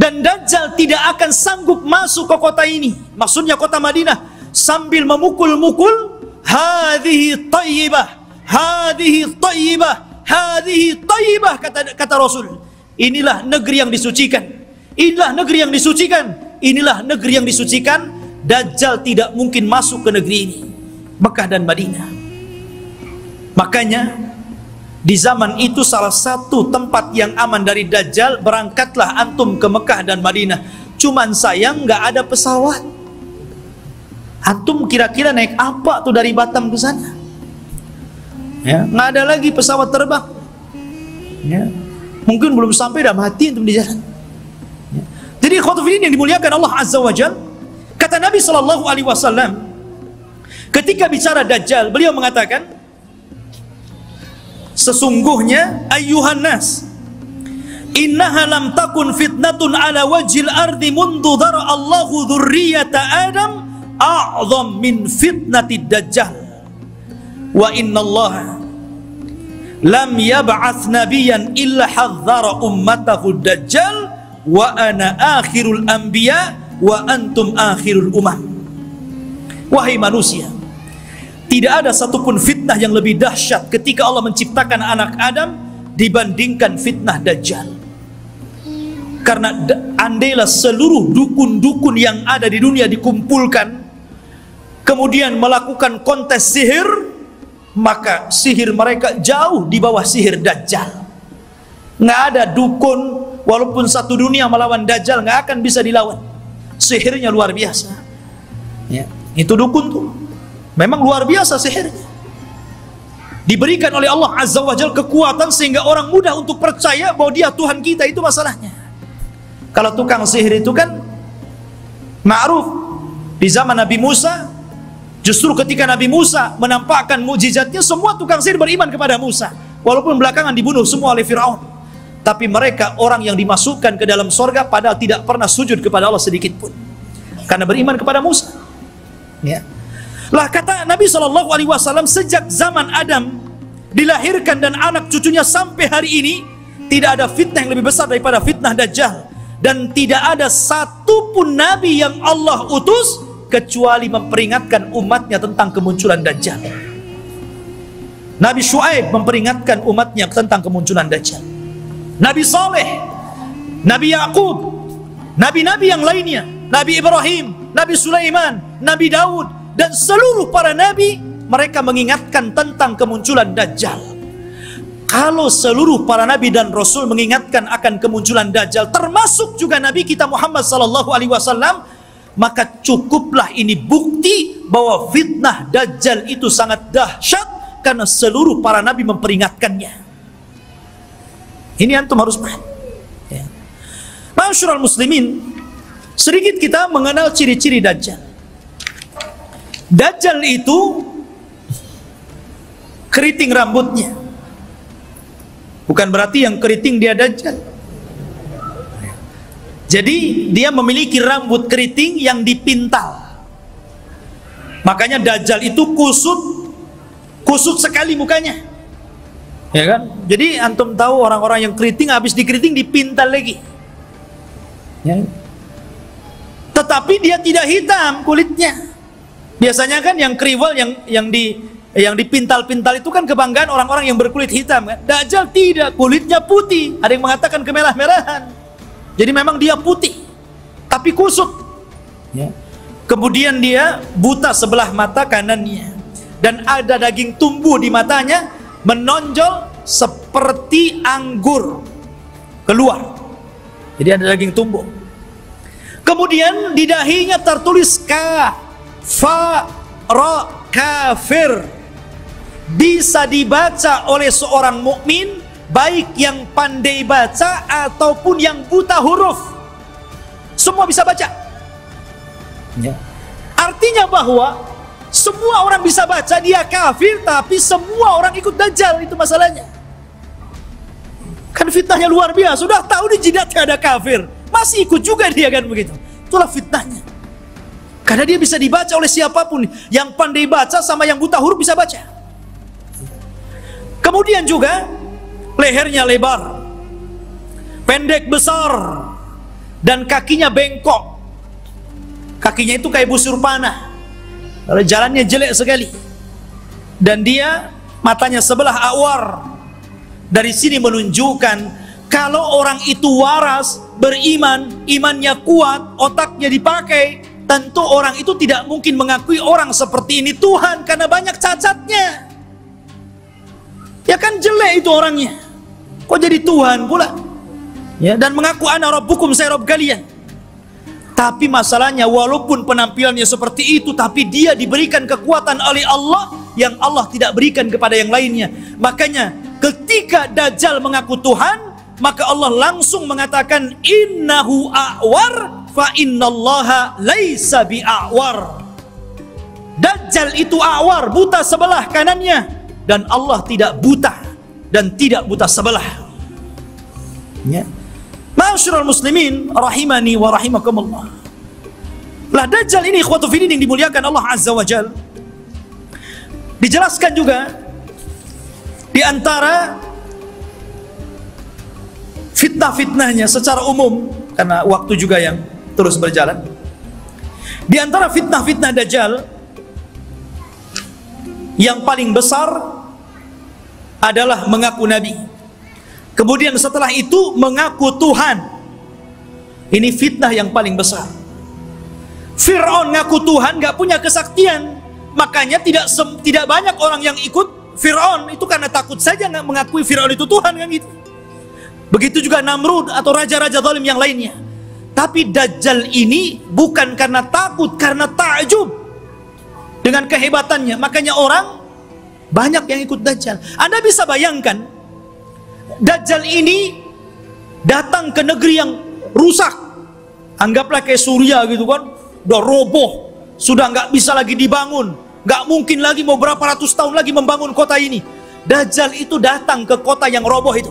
Dan Dajjal tidak akan sanggup masuk ke kota ini, maksudnya kota Madinah, sambil memukul-mukul, hadhihi tayyibah, hadhihi tayyibah, hadhihi tayyibah, kata Rasul. Inilah negeri yang disucikan, inilah negeri yang disucikan, inilah negeri yang disucikan. Dajjal tidak mungkin masuk ke negeri ini, Mekah dan Madinah. Makanya di zaman itu salah satu tempat yang aman dari Dajjal, berangkatlah antum ke Mekah dan Madinah. Cuman sayang nggak ada pesawat. Antum kira-kira naik apa tuh dari Batam ke sana? Ya, nggak ada lagi pesawat terbang. Ya, mungkin belum sampai dah mati antum di jalan. Ya. Jadi khotbah yang dimuliakan Allah Azza wa Jalla, kata Nabi SAW ketika bicara Dajjal, beliau mengatakan, sesungguhnya ayyuhan nas, innaha lam takun fitnatun ala wajhil ardi mundu dhara Allahu dzurriyyata Adam a'zam min fitnatid Dajjal. Wa innallaha lam yab'ats nabiyyan illa hadzara ummatahu Dajjal wa ana akhirul anbiya wa antum akhirul umam. Wahai manusia, tidak ada satupun fitnah yang lebih dahsyat ketika Allah menciptakan anak Adam dibandingkan fitnah Dajjal. Karena andailah seluruh dukun-dukun yang ada di dunia dikumpulkan, kemudian melakukan kontes sihir, maka sihir mereka jauh di bawah sihir Dajjal. Nggak ada dukun, walaupun satu dunia melawan Dajjal, nggak akan bisa dilawan. Sihirnya luar biasa. Ya, itu dukun tuh memang luar biasa sihirnya. Diberikan oleh Allah Azza wa Jalla kekuatan sehingga orang mudah untuk percaya bahwa dia Tuhan kita. Itu masalahnya. Kalau tukang sihir itu kan ma'ruf di zaman Nabi Musa. Justru ketika Nabi Musa menampakkan mukjizatnya, semua tukang sihir beriman kepada Musa, walaupun belakangan dibunuh semua oleh Firaun. tapi mereka orang yang dimasukkan ke dalam sorga padahal tidak pernah sujud kepada Allah sedikit pun, karena beriman kepada Musa. Ya. Lah kata Nabi SAW, sejak zaman Adam dilahirkan dan anak cucunya sampai hari ini, tidak ada fitnah yang lebih besar daripada fitnah Dajjal. Dan tidak ada satupun Nabi yang Allah utus kecuali memperingatkan umatnya tentang kemunculan Dajjal. Nabi Syuaib memperingatkan umatnya tentang kemunculan Dajjal. Nabi Saleh, Nabi Yakub, nabi-nabi yang lainnya, Nabi Ibrahim, Nabi Sulaiman, Nabi Daud, dan seluruh para nabi, mereka mengingatkan tentang kemunculan Dajjal. Kalau seluruh para nabi dan rasul mengingatkan akan kemunculan Dajjal, termasuk juga Nabi kita Muhammad SAW, maka cukuplah ini bukti bahwa fitnah Dajjal itu sangat dahsyat, karena seluruh para nabi memperingatkannya. Ini antum harus paham. Ya. Ma'asyiral muslimin, sedikit kita mengenal ciri-ciri Dajjal. Dajjal itu keriting rambutnya. Bukan berarti yang keriting dia Dajjal. Jadi dia memiliki rambut keriting yang dipintal. Makanya Dajjal itu kusut sekali mukanya. Ya kan? Jadi antum tahu orang-orang yang keriting, habis dikeriting dipintal lagi. Ya. Tetapi dia tidak hitam kulitnya. Biasanya kan yang kriwal, yang dipintal-pintal itu kan kebanggaan orang-orang yang berkulit hitam kan. Dajjal tidak, kulitnya putih. Ada yang mengatakan kemerah-merahan. Jadi memang dia putih, tapi kusut. Ya. Kemudian dia buta sebelah mata kanannya, dan ada daging tumbuh di matanya, menonjol seperti anggur keluar. Jadi ada daging tumbuh. Kemudian di dahinya tertulis kafir. Bisa dibaca oleh seorang mukmin, baik yang pandai baca ataupun yang buta huruf. Semua bisa baca. Ya. Artinya bahwa semua orang bisa baca, dia kafir, tapi semua orang ikut Dajjal, itu masalahnya. Kan fitnahnya luar biasa. Sudah tahu di jidatnya ada kafir, masih ikut juga dia, kan begitu. Itulah fitnahnya. Karena dia bisa dibaca oleh siapapun. Yang pandai baca sama yang buta huruf bisa baca. Kemudian juga lehernya lebar, pendek besar, dan kakinya bengkok. Kakinya itu kayak busur panah. Kalau jalannya jelek sekali. Dan dia matanya sebelah awar. Dari sini menunjukkan kalau orang itu waras, beriman, imannya kuat, otaknya dipakai, tentu orang itu tidak mungkin mengakui orang seperti ini Tuhan, karena banyak cacatnya. Ya kan jelek itu orangnya, kok jadi Tuhan pula? Ya, dan mengaku ana rabbukum, saya Rabb kalian. Tapi masalahnya walaupun penampilannya seperti itu, tapi dia diberikan kekuatan oleh Allah yang Allah tidak berikan kepada yang lainnya. Makanya ketika Dajjal mengaku Tuhan, maka Allah langsung mengatakan innahu a'war fa innallaha laisa bi'a'war. Dajjal itu a'war, buta sebelah kanannya, dan Allah tidak buta dan tidak buta sebelah. Ya. Ma'asyiral muslimin rahimani wa rahimakumullah. Lah Dajjal ini ikhwatu fillah yang dimuliakan Allah Azza wa Jalla, dijelaskan juga di antara fitnah-fitnahnya secara umum, karena waktu juga yang terus berjalan. Di antara fitnah-fitnah Dajjal yang paling besar adalah mengaku nabi. Kemudian setelah itu mengaku Tuhan. Ini fitnah yang paling besar. Fir'aun ngaku Tuhan, gak punya kesaktian. Makanya tidak banyak orang yang ikut Fir'aun, itu karena takut saja nggak mengakui Fir'aun itu Tuhan, kan gitu. Begitu juga Namrud atau raja-raja zalim yang lainnya. Tapi Dajjal ini bukan karena takut, karena takjub dengan kehebatannya. Makanya orang banyak yang ikut Dajjal. Anda bisa bayangkan, Dajjal ini datang ke negeri yang rusak. Anggaplah kayak Suriah gitu kan, udah roboh, sudah nggak bisa lagi dibangun, nggak mungkin lagi mau berapa ratus tahun lagi membangun kota ini. Dajjal itu datang ke kota yang roboh itu.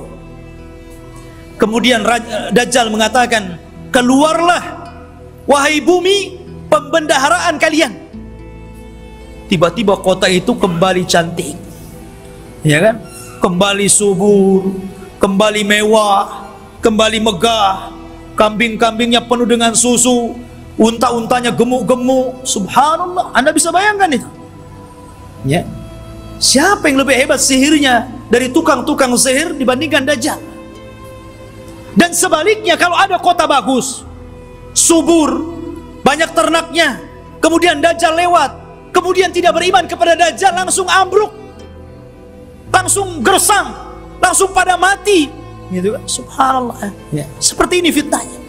Kemudian Dajjal mengatakan, keluarlah wahai bumi, pembendaharaan kalian. Tiba-tiba kota itu kembali cantik, ya kan? Kembali subur, kembali mewah, kembali megah. Kambing-kambingnya penuh dengan susu, unta-untanya gemuk-gemuk. Subhanallah, Anda bisa bayangkan itu, ya? Siapa yang lebih hebat sihirnya dari tukang-tukang sihir dibandingkan Dajjal? Dan sebaliknya, kalau ada kota bagus, subur, banyak ternaknya, kemudian Dajjal lewat, kemudian tidak beriman kepada Dajjal, langsung ambruk, langsung gersang, langsung pada mati, gitu kan? Subhanallah, ya. Seperti ini fitnahnya.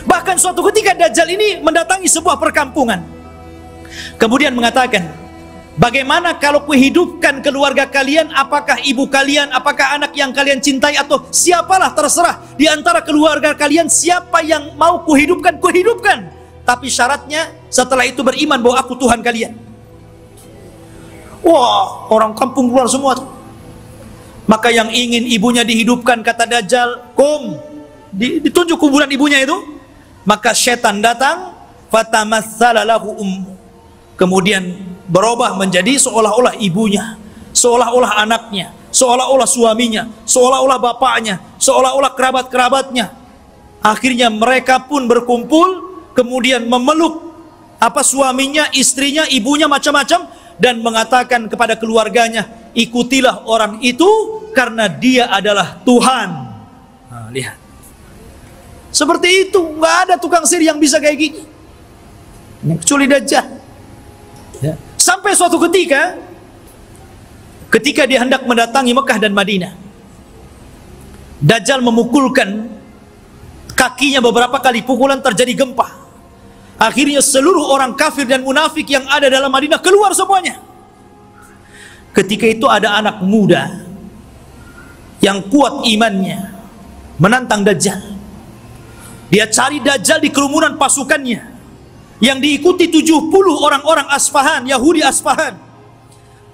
Bahkan suatu ketika Dajjal ini mendatangi sebuah perkampungan, kemudian mengatakan, bagaimana kalau kuhidupkan keluarga kalian? Apakah ibu kalian, apakah anak yang kalian cintai, atau siapalah, terserah di antara keluarga kalian, siapa yang mau kuhidupkan, kuhidupkan. Tapi syaratnya setelah itu beriman bahwa aku Tuhan kalian. Wah, orang kampung keluar semua tuh. Maka yang ingin ibunya dihidupkan, kata Dajjal, ditunjuk kuburan ibunya itu. Maka setan datang, fatamatsala lahu kemudian berubah menjadi seolah-olah ibunya, seolah-olah anaknya, seolah-olah suaminya, seolah-olah bapaknya, seolah-olah kerabat-kerabatnya. Akhirnya mereka pun berkumpul, kemudian memeluk suaminya, istrinya, ibunya, macam-macam, dan mengatakan kepada keluarganya, ikutilah orang itu karena dia adalah Tuhan. Nah, lihat, seperti itu. Nggak ada tukang sihir yang bisa kayak gini, kecuali Dajjal, ya. Sampai suatu ketika dia hendak mendatangi Mekah dan Madinah, Dajjal memukulkan kakinya beberapa kali, pukulan terjadi gempa. Akhirnya seluruh orang kafir dan munafik yang ada dalam Madinah keluar semuanya. Ketika itu ada anak muda yang kuat imannya menantang Dajjal. Dia cari Dajjal di kerumunan pasukannya yang diikuti 70 orang-orang Asfahan, Yahudi Asfahan.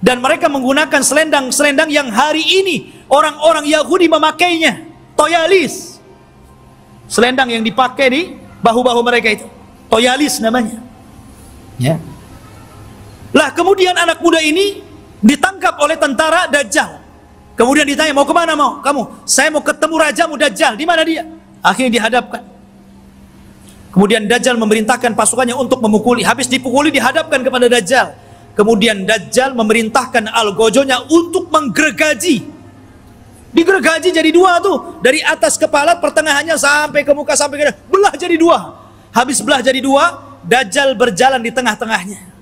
Dan mereka menggunakan selendang-selendang yang hari ini orang-orang Yahudi memakainya, toyalis. Selendang yang dipakai di bahu-bahu mereka itu, toyalis namanya, ya. Lah kemudian anak muda ini ditangkap oleh tentara Dajjal. Kemudian ditanya, mau kemana mau kamu? Saya mau ketemu rajamu Dajjal. Di mana dia? Akhirnya dihadapkan. Kemudian Dajjal memerintahkan pasukannya untuk memukuli. Habis dipukuli dihadapkan kepada Dajjal. Kemudian Dajjal memerintahkan algojonya untuk menggergaji. Digergaji jadi dua tuh, dari atas kepala pertengahannya sampai ke muka, sampai ke belah jadi dua. Habis belah jadi dua, Dajjal berjalan di tengah-tengahnya.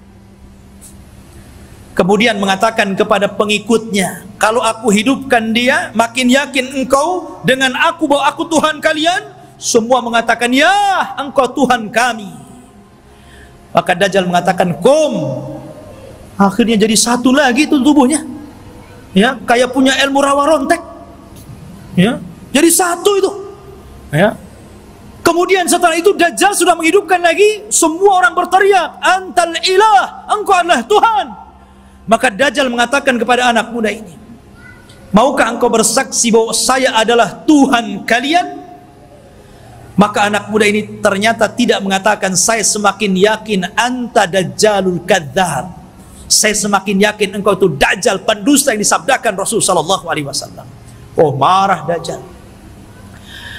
Kemudian mengatakan kepada pengikutnya, kalau aku hidupkan dia, makin yakin engkau dengan aku bahwa aku Tuhan kalian. Semua mengatakan, ya, engkau Tuhan kami. Maka Dajjal mengatakan, kum. Akhirnya jadi satu lagi itu tubuhnya, ya, kayak punya ilmu rawa rontek, ya, jadi satu itu, ya. Kemudian setelah itu Dajjal sudah menghidupkan lagi, semua orang berteriak, antal ilah, engkau adalah Tuhan. Maka Dajjal mengatakan kepada anak muda ini, maukah engkau bersaksi bahwa saya adalah Tuhan kalian? Maka anak muda ini ternyata tidak mengatakan, saya semakin yakin anta dajjalul kadzdzab. Saya semakin yakin engkau itu Dajjal, pendusta yang disabdakan Rasul sallallahu alaihi wasallam. Oh, marah Dajjal.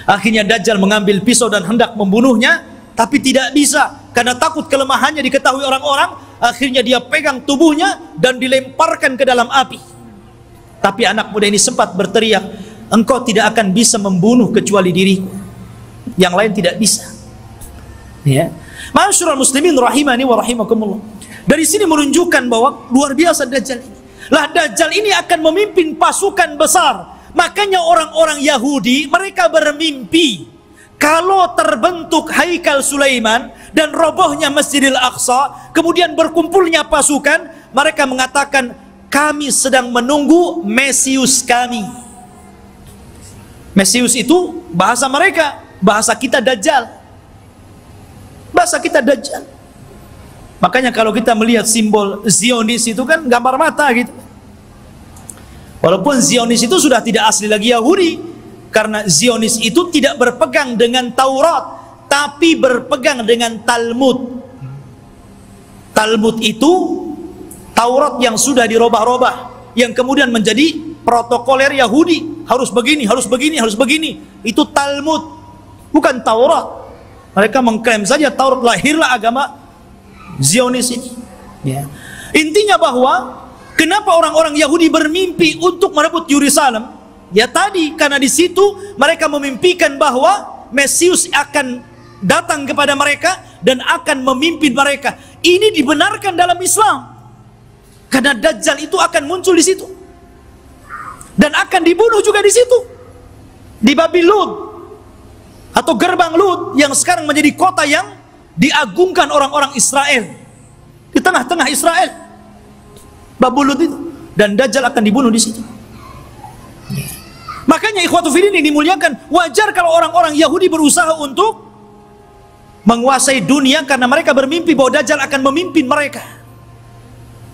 Akhirnya Dajjal mengambil pisau dan hendak membunuhnya, tapi tidak bisa karena takut kelemahannya diketahui orang-orang. Akhirnya dia pegang tubuhnya dan dilemparkan ke dalam api. Tapi anak muda ini sempat berteriak, engkau tidak akan bisa membunuh kecuali diriku, yang lain tidak bisa, ya. Ma'asyiral muslimin rahimani wa rahimakumullah. Dari sini menunjukkan bahwa luar biasa Dajjal ini. Lah Dajjal ini akan memimpin pasukan besar. Makanya orang-orang Yahudi mereka bermimpi kalau terbentuk Haikal Sulaiman dan robohnya Masjidil Aqsa, kemudian berkumpulnya pasukan, mereka mengatakan, kami sedang menunggu Mesius kami. Mesius itu bahasa mereka, bahasa kita Dajjal. Bahasa kita Dajjal. Makanya kalau kita melihat simbol Zionis itu kan gambar mata gitu. Walaupun Zionis itu sudah tidak asli lagi Yahudi, Karena Zionis itu tidak berpegang dengan Taurat, tapi berpegang dengan Talmud. Talmud itu Taurat yang sudah dirobah-robah, yang kemudian menjadi protokoler Yahudi. Harus begini, harus begini, harus begini. Itu Talmud, bukan Taurat. Mereka mengklaim saja Taurat, lahirlah agama Zionis ini. Ya. Intinya bahwa kenapa orang-orang Yahudi bermimpi untuk merebut Yerusalem? Ya tadi, karena di situ mereka memimpikan bahwa Mesius akan datang kepada mereka dan akan memimpin mereka. Ini dibenarkan dalam Islam. Karena Dajjal itu akan muncul di situ. Dan akan dibunuh juga di situ. Di Babil Lud atau gerbang Lud yang sekarang menjadi kota yang diagungkan orang-orang Israel. Di tengah-tengah Israel. Babil Lud itu. Dan Dajjal akan dibunuh di situ. Makanya ikhwatu fillah ini dimuliakan. Wajar kalau orang-orang Yahudi berusaha untuk menguasai dunia karena mereka bermimpi bahwa Dajjal akan memimpin mereka.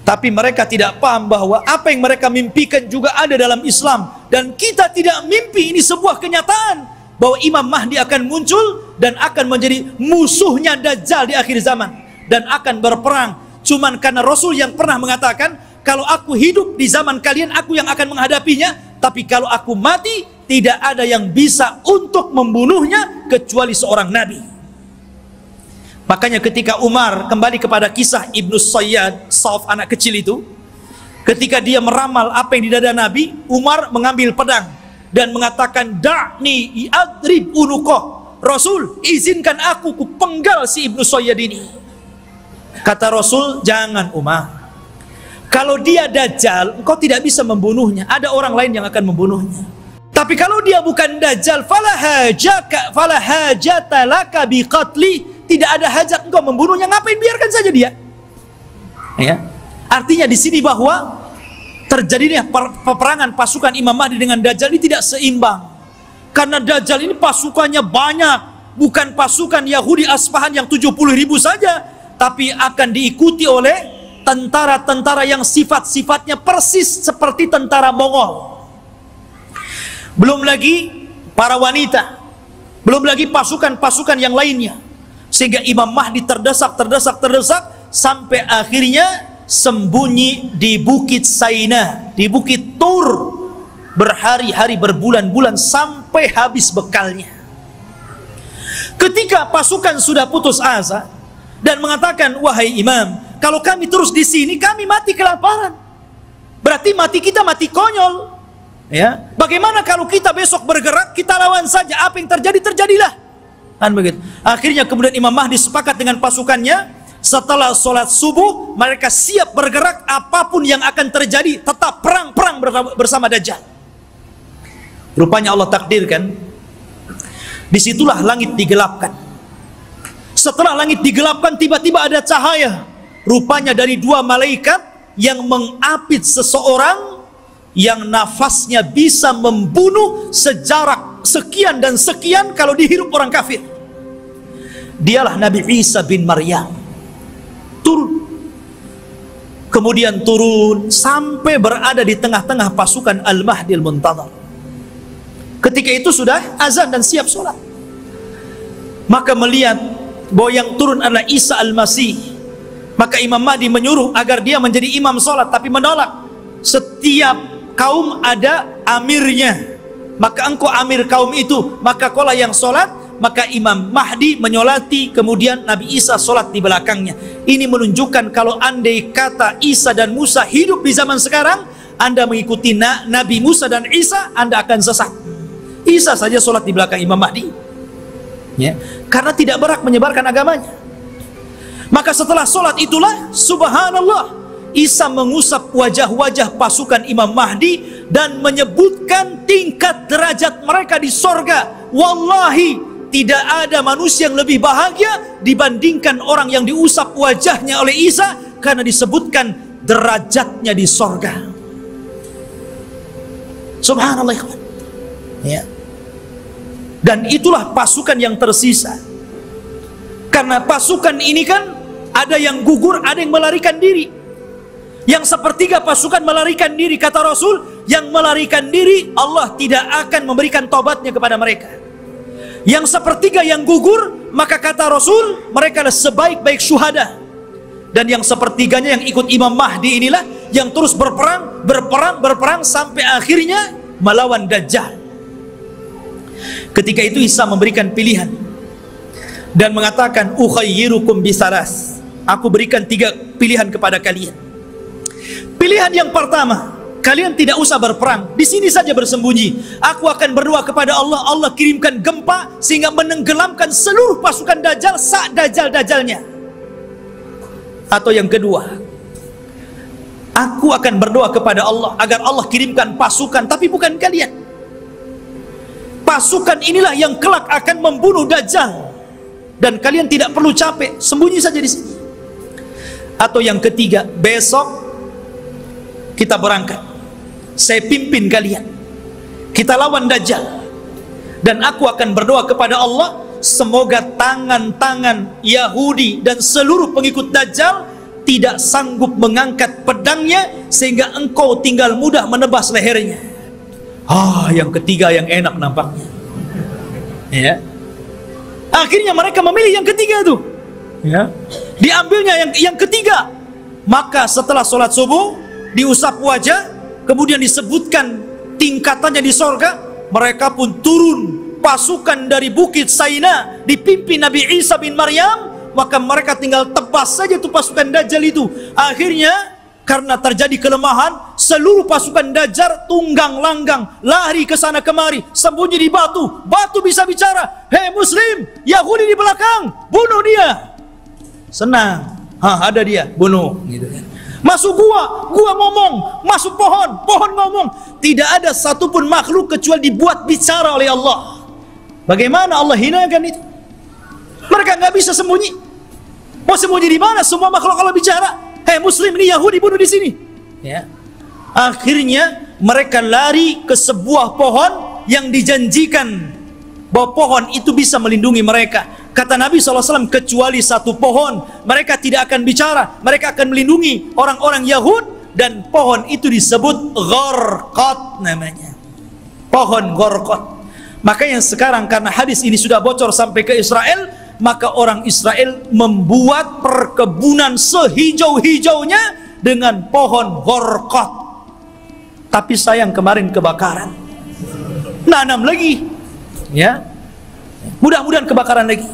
Tapi mereka tidak paham bahwa apa yang mereka mimpikan juga ada dalam Islam. Dan kita tidak mimpi, ini sebuah kenyataan bahwa Imam Mahdi akan muncul dan akan menjadi musuhnya Dajjal di akhir zaman dan akan berperang. Cuman karena Rasul yang pernah mengatakan, kalau aku hidup di zaman kalian, aku yang akan menghadapinya. Tapi kalau aku mati, tidak ada yang bisa untuk membunuhnya kecuali seorang nabi. Makanya ketika Umar, kembali kepada kisah Ibnu Sayyad, Sauf anak kecil itu, ketika dia meramal apa yang di dada Nabi, Umar mengambil pedang dan mengatakan, da'ni i'adrib unuqah. Rasul, izinkan aku kupenggal si Ibnu Sayyad ini. Kata Rasul, jangan Umar. Kalau dia Dajjal, engkau tidak bisa membunuhnya. Ada orang lain yang akan membunuhnya. Tapi kalau dia bukan Dajjal, fala hajata laka biqatli, tidak ada hajat engkau membunuhnya. Ngapain, biarkan saja dia. Ya. Artinya di sini bahwa terjadinya peperangan pasukan Imam Mahdi dengan Dajjal ini tidak seimbang. Karena Dajjal ini pasukannya banyak, bukan pasukan Yahudi Aspahan yang 70.000 saja, tapi akan diikuti oleh tentara-tentara yang sifat-sifatnya persis seperti tentara Mongol. Belum lagi para wanita, belum lagi pasukan-pasukan yang lainnya. Sehingga Imam Mahdi terdesak sampai akhirnya sembunyi di Bukit Saina, di Bukit Tur, berhari-hari, berbulan-bulan sampai habis bekalnya. Ketika pasukan sudah putus asa dan mengatakan, wahai Imam, kalau kami terus di sini, kami mati kelaparan. Berarti mati kita mati konyol. Ya, bagaimana kalau kita besok bergerak, kita lawan saja, apa yang terjadi terjadilah. Kan begitu. Akhirnya kemudian Imam Mahdi sepakat dengan pasukannya. Setelah sholat subuh, mereka siap bergerak, apapun yang akan terjadi, tetap perang bersama Dajjal. Rupanya Allah takdirkan, disitulah langit digelapkan. Setelah langit digelapkan, tiba-tiba ada cahaya. Rupanya dari dua malaikat yang mengapit seseorang yang nafasnya bisa membunuh sejarak sekian dan sekian kalau dihirup orang kafir. Dialah Nabi Isa bin Maryam. Turun. Kemudian turun sampai berada di tengah-tengah pasukan Al-Mahdi Al-Muntadhar. Ketika itu sudah azan dan siap sholat. Maka melihat bahwa yang turun adalah Isa Al-Masih. Maka Imam Mahdi menyuruh agar dia menjadi imam sholat, tapi menolak. Setiap kaum ada amirnya, maka engkau amir kaum itu, maka kaulah yang sholat. Maka Imam Mahdi menyolati, kemudian Nabi Isa sholat di belakangnya. Ini menunjukkan kalau andai kata Isa dan Musa hidup di zaman sekarang, Anda mengikuti Nabi Musa dan Isa, Anda akan sesat. Isa saja sholat di belakang Imam Mahdi, ya, karena tidak berhak menyebarkan agamanya. Maka setelah sholat itulah, subhanallah, Isa mengusap wajah-wajah pasukan Imam Mahdi dan menyebutkan tingkat derajat mereka di sorga. Wallahi, tidak ada manusia yang lebih bahagia dibandingkan orang yang diusap wajahnya oleh Isa, karena disebutkan derajatnya di sorga. Subhanallah, ya. Dan itulah pasukan yang tersisa. Karena pasukan ini kan ada yang gugur, ada yang melarikan diri. Yang sepertiga pasukan melarikan diri, kata Rasul, yang melarikan diri Allah tidak akan memberikan tobatnya kepada mereka. Yang sepertiga yang gugur, maka kata Rasul, mereka adalah sebaik-baik syuhada. Dan yang sepertiganya yang ikut Imam Mahdi inilah yang terus berperang sampai akhirnya melawan Dajjal. Ketika itu Isa memberikan pilihan dan mengatakan, ukhayyirukum bisalas, aku berikan 3 pilihan kepada kalian. Pilihan yang pertama, kalian tidak usah berperang, di sini saja bersembunyi. Aku akan berdoa kepada Allah, Allah kirimkan gempa sehingga menenggelamkan seluruh pasukan Dajjal saat Dajjal-Dajjalnya. Atau yang kedua, aku akan berdoa kepada Allah agar Allah kirimkan pasukan, tapi bukan kalian. Pasukan inilah yang kelak akan membunuh Dajjal, dan kalian tidak perlu capek, sembunyi saja di sini. Atau yang ketiga, besok kita berangkat, saya pimpin kalian, kita lawan Dajjal, dan aku akan berdoa kepada Allah, semoga tangan-tangan Yahudi dan seluruh pengikut Dajjal tidak sanggup mengangkat pedangnya sehingga engkau tinggal mudah menebas lehernya. Yang ketiga yang enak nampaknya. Ya. Akhirnya mereka memilih yang ketiga itu. Ya. Diambilnya yang ketiga. Maka setelah sholat subuh, diusap wajah, kemudian disebutkan tingkatannya di sorga, mereka pun turun pasukan dari Bukit Saina dipimpin Nabi Isa bin Maryam, maka mereka tinggal tebas saja tuh pasukan Dajjal itu. Akhirnya karena terjadi kelemahan, seluruh pasukan Dajjal tunggang langgang, lari ke sana kemari, sembunyi di batu. Batu bisa bicara, hei Muslim, Yahudi di belakang, bunuh dia. Senang, ada dia, bunuh, gitu kan. Masuk gua ngomong, masuk pohon ngomong. Tidak ada satupun makhluk kecuali dibuat bicara oleh Allah. Bagaimana Allah hinakan itu? Mereka nggak bisa sembunyi. Mau sembunyi di mana? Semua makhluk Allah bicara. Hei Muslim, ini Yahudi bunuh di sini. Ya. Akhirnya mereka lari ke sebuah pohon yang dijanjikan bahwa pohon itu bisa melindungi mereka. Kata Nabi SAW, kecuali satu pohon, mereka tidak akan bicara, mereka akan melindungi orang-orang Yahud, dan pohon itu disebut Gharqad namanya. Pohon Gharqad. Makanya sekarang karena hadis ini sudah bocor sampai ke Israel, maka orang Israel membuat perkebunan sehijau-hijaunya dengan pohon Gharqad. Tapi sayang kemarin kebakaran. Nanam lagi. Ya. Mudah-mudahan kebakaran lagi.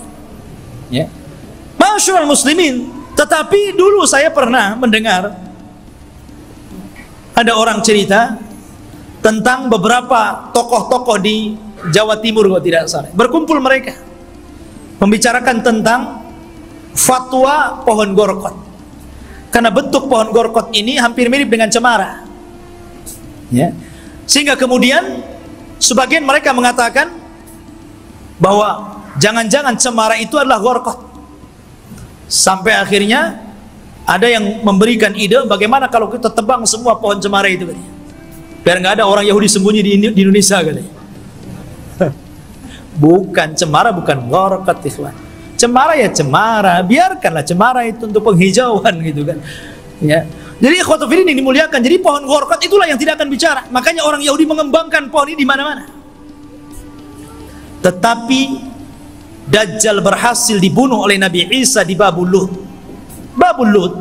Ya. Masyaallah muslimin, tetapi dulu saya pernah mendengar ada orang cerita tentang beberapa tokoh-tokoh di Jawa Timur kalau tidak salah. Berkumpul mereka membicarakan tentang fatwa pohon Gharqad. Karena bentuk pohon Gharqad ini hampir mirip dengan cemara. Ya. Sehingga kemudian sebagian mereka mengatakan bahwa jangan-jangan cemara itu adalah Gharqad. Sampai akhirnya ada yang memberikan ide, bagaimana kalau kita tebang semua pohon cemara itu, biar nggak ada orang Yahudi sembunyi di Indonesia, katanya. Bukan cemara, bukan Gharqad, ikhwan. Cemara ya cemara, biarkanlah cemara itu untuk penghijauan, gitu kan. Ya. Jadi ikhwatu fillah ini dimuliakan. Jadi pohon Gharqad itulah yang tidak akan bicara. Makanya orang Yahudi mengembangkan pohon ini di mana-mana. Tetapi Dajjal berhasil dibunuh oleh Nabi Isa di Babul Lut. Babul Lut,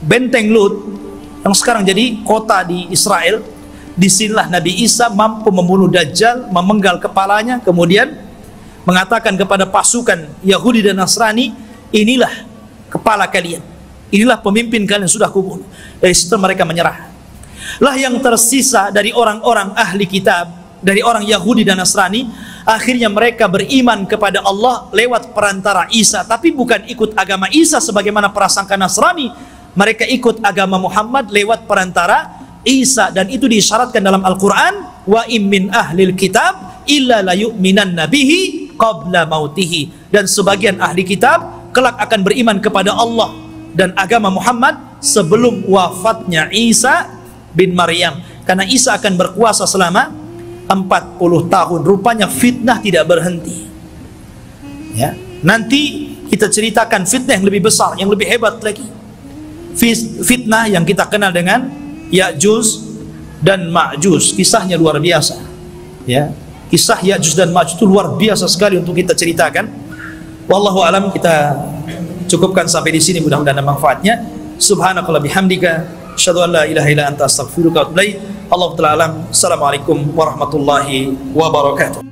benteng Lut yang sekarang jadi kota di Israel. Disinilah Nabi Isa mampu membunuh Dajjal, memenggal kepalanya, kemudian mengatakan kepada pasukan Yahudi dan Nasrani, inilah kepala kalian, inilah pemimpin kalian sudah kubunuh. Dari situ mereka menyerah. Lah yang tersisa dari orang-orang ahli kitab, dari orang Yahudi dan Nasrani, akhirnya mereka beriman kepada Allah lewat perantara Isa, tapi bukan ikut agama Isa sebagaimana prasangka Nasrani. Mereka ikut agama Muhammad lewat perantara Isa, dan itu disyaratkan dalam Al-Quran, wa im min ahlil kitab illa la yu'minanna bihi qabla mautihi. Dan sebagian ahli kitab kelak akan beriman kepada Allah dan agama Muhammad sebelum wafatnya Isa bin Maryam, karena Isa akan berkuasa selama 40 tahun. Rupanya fitnah tidak berhenti. Ya, nanti kita ceritakan fitnah yang lebih besar, yang lebih hebat lagi. fitnah yang kita kenal dengan Ya'juj dan Ma'juj. Kisahnya luar biasa, ya. Kisah Ya'juj dan Ma'juj itu luar biasa sekali untuk kita ceritakan. Wallahu alam, kita cukupkan sampai di sini, mudah-mudahan ada manfaatnya. Subhanakallah bihamdika, asyhadu an la ilaha illa anta, astaghfiruka wa atubu ilaik. Allahu ta'ala alam. Assalamualaikum warahmatullahi wabarakatuh.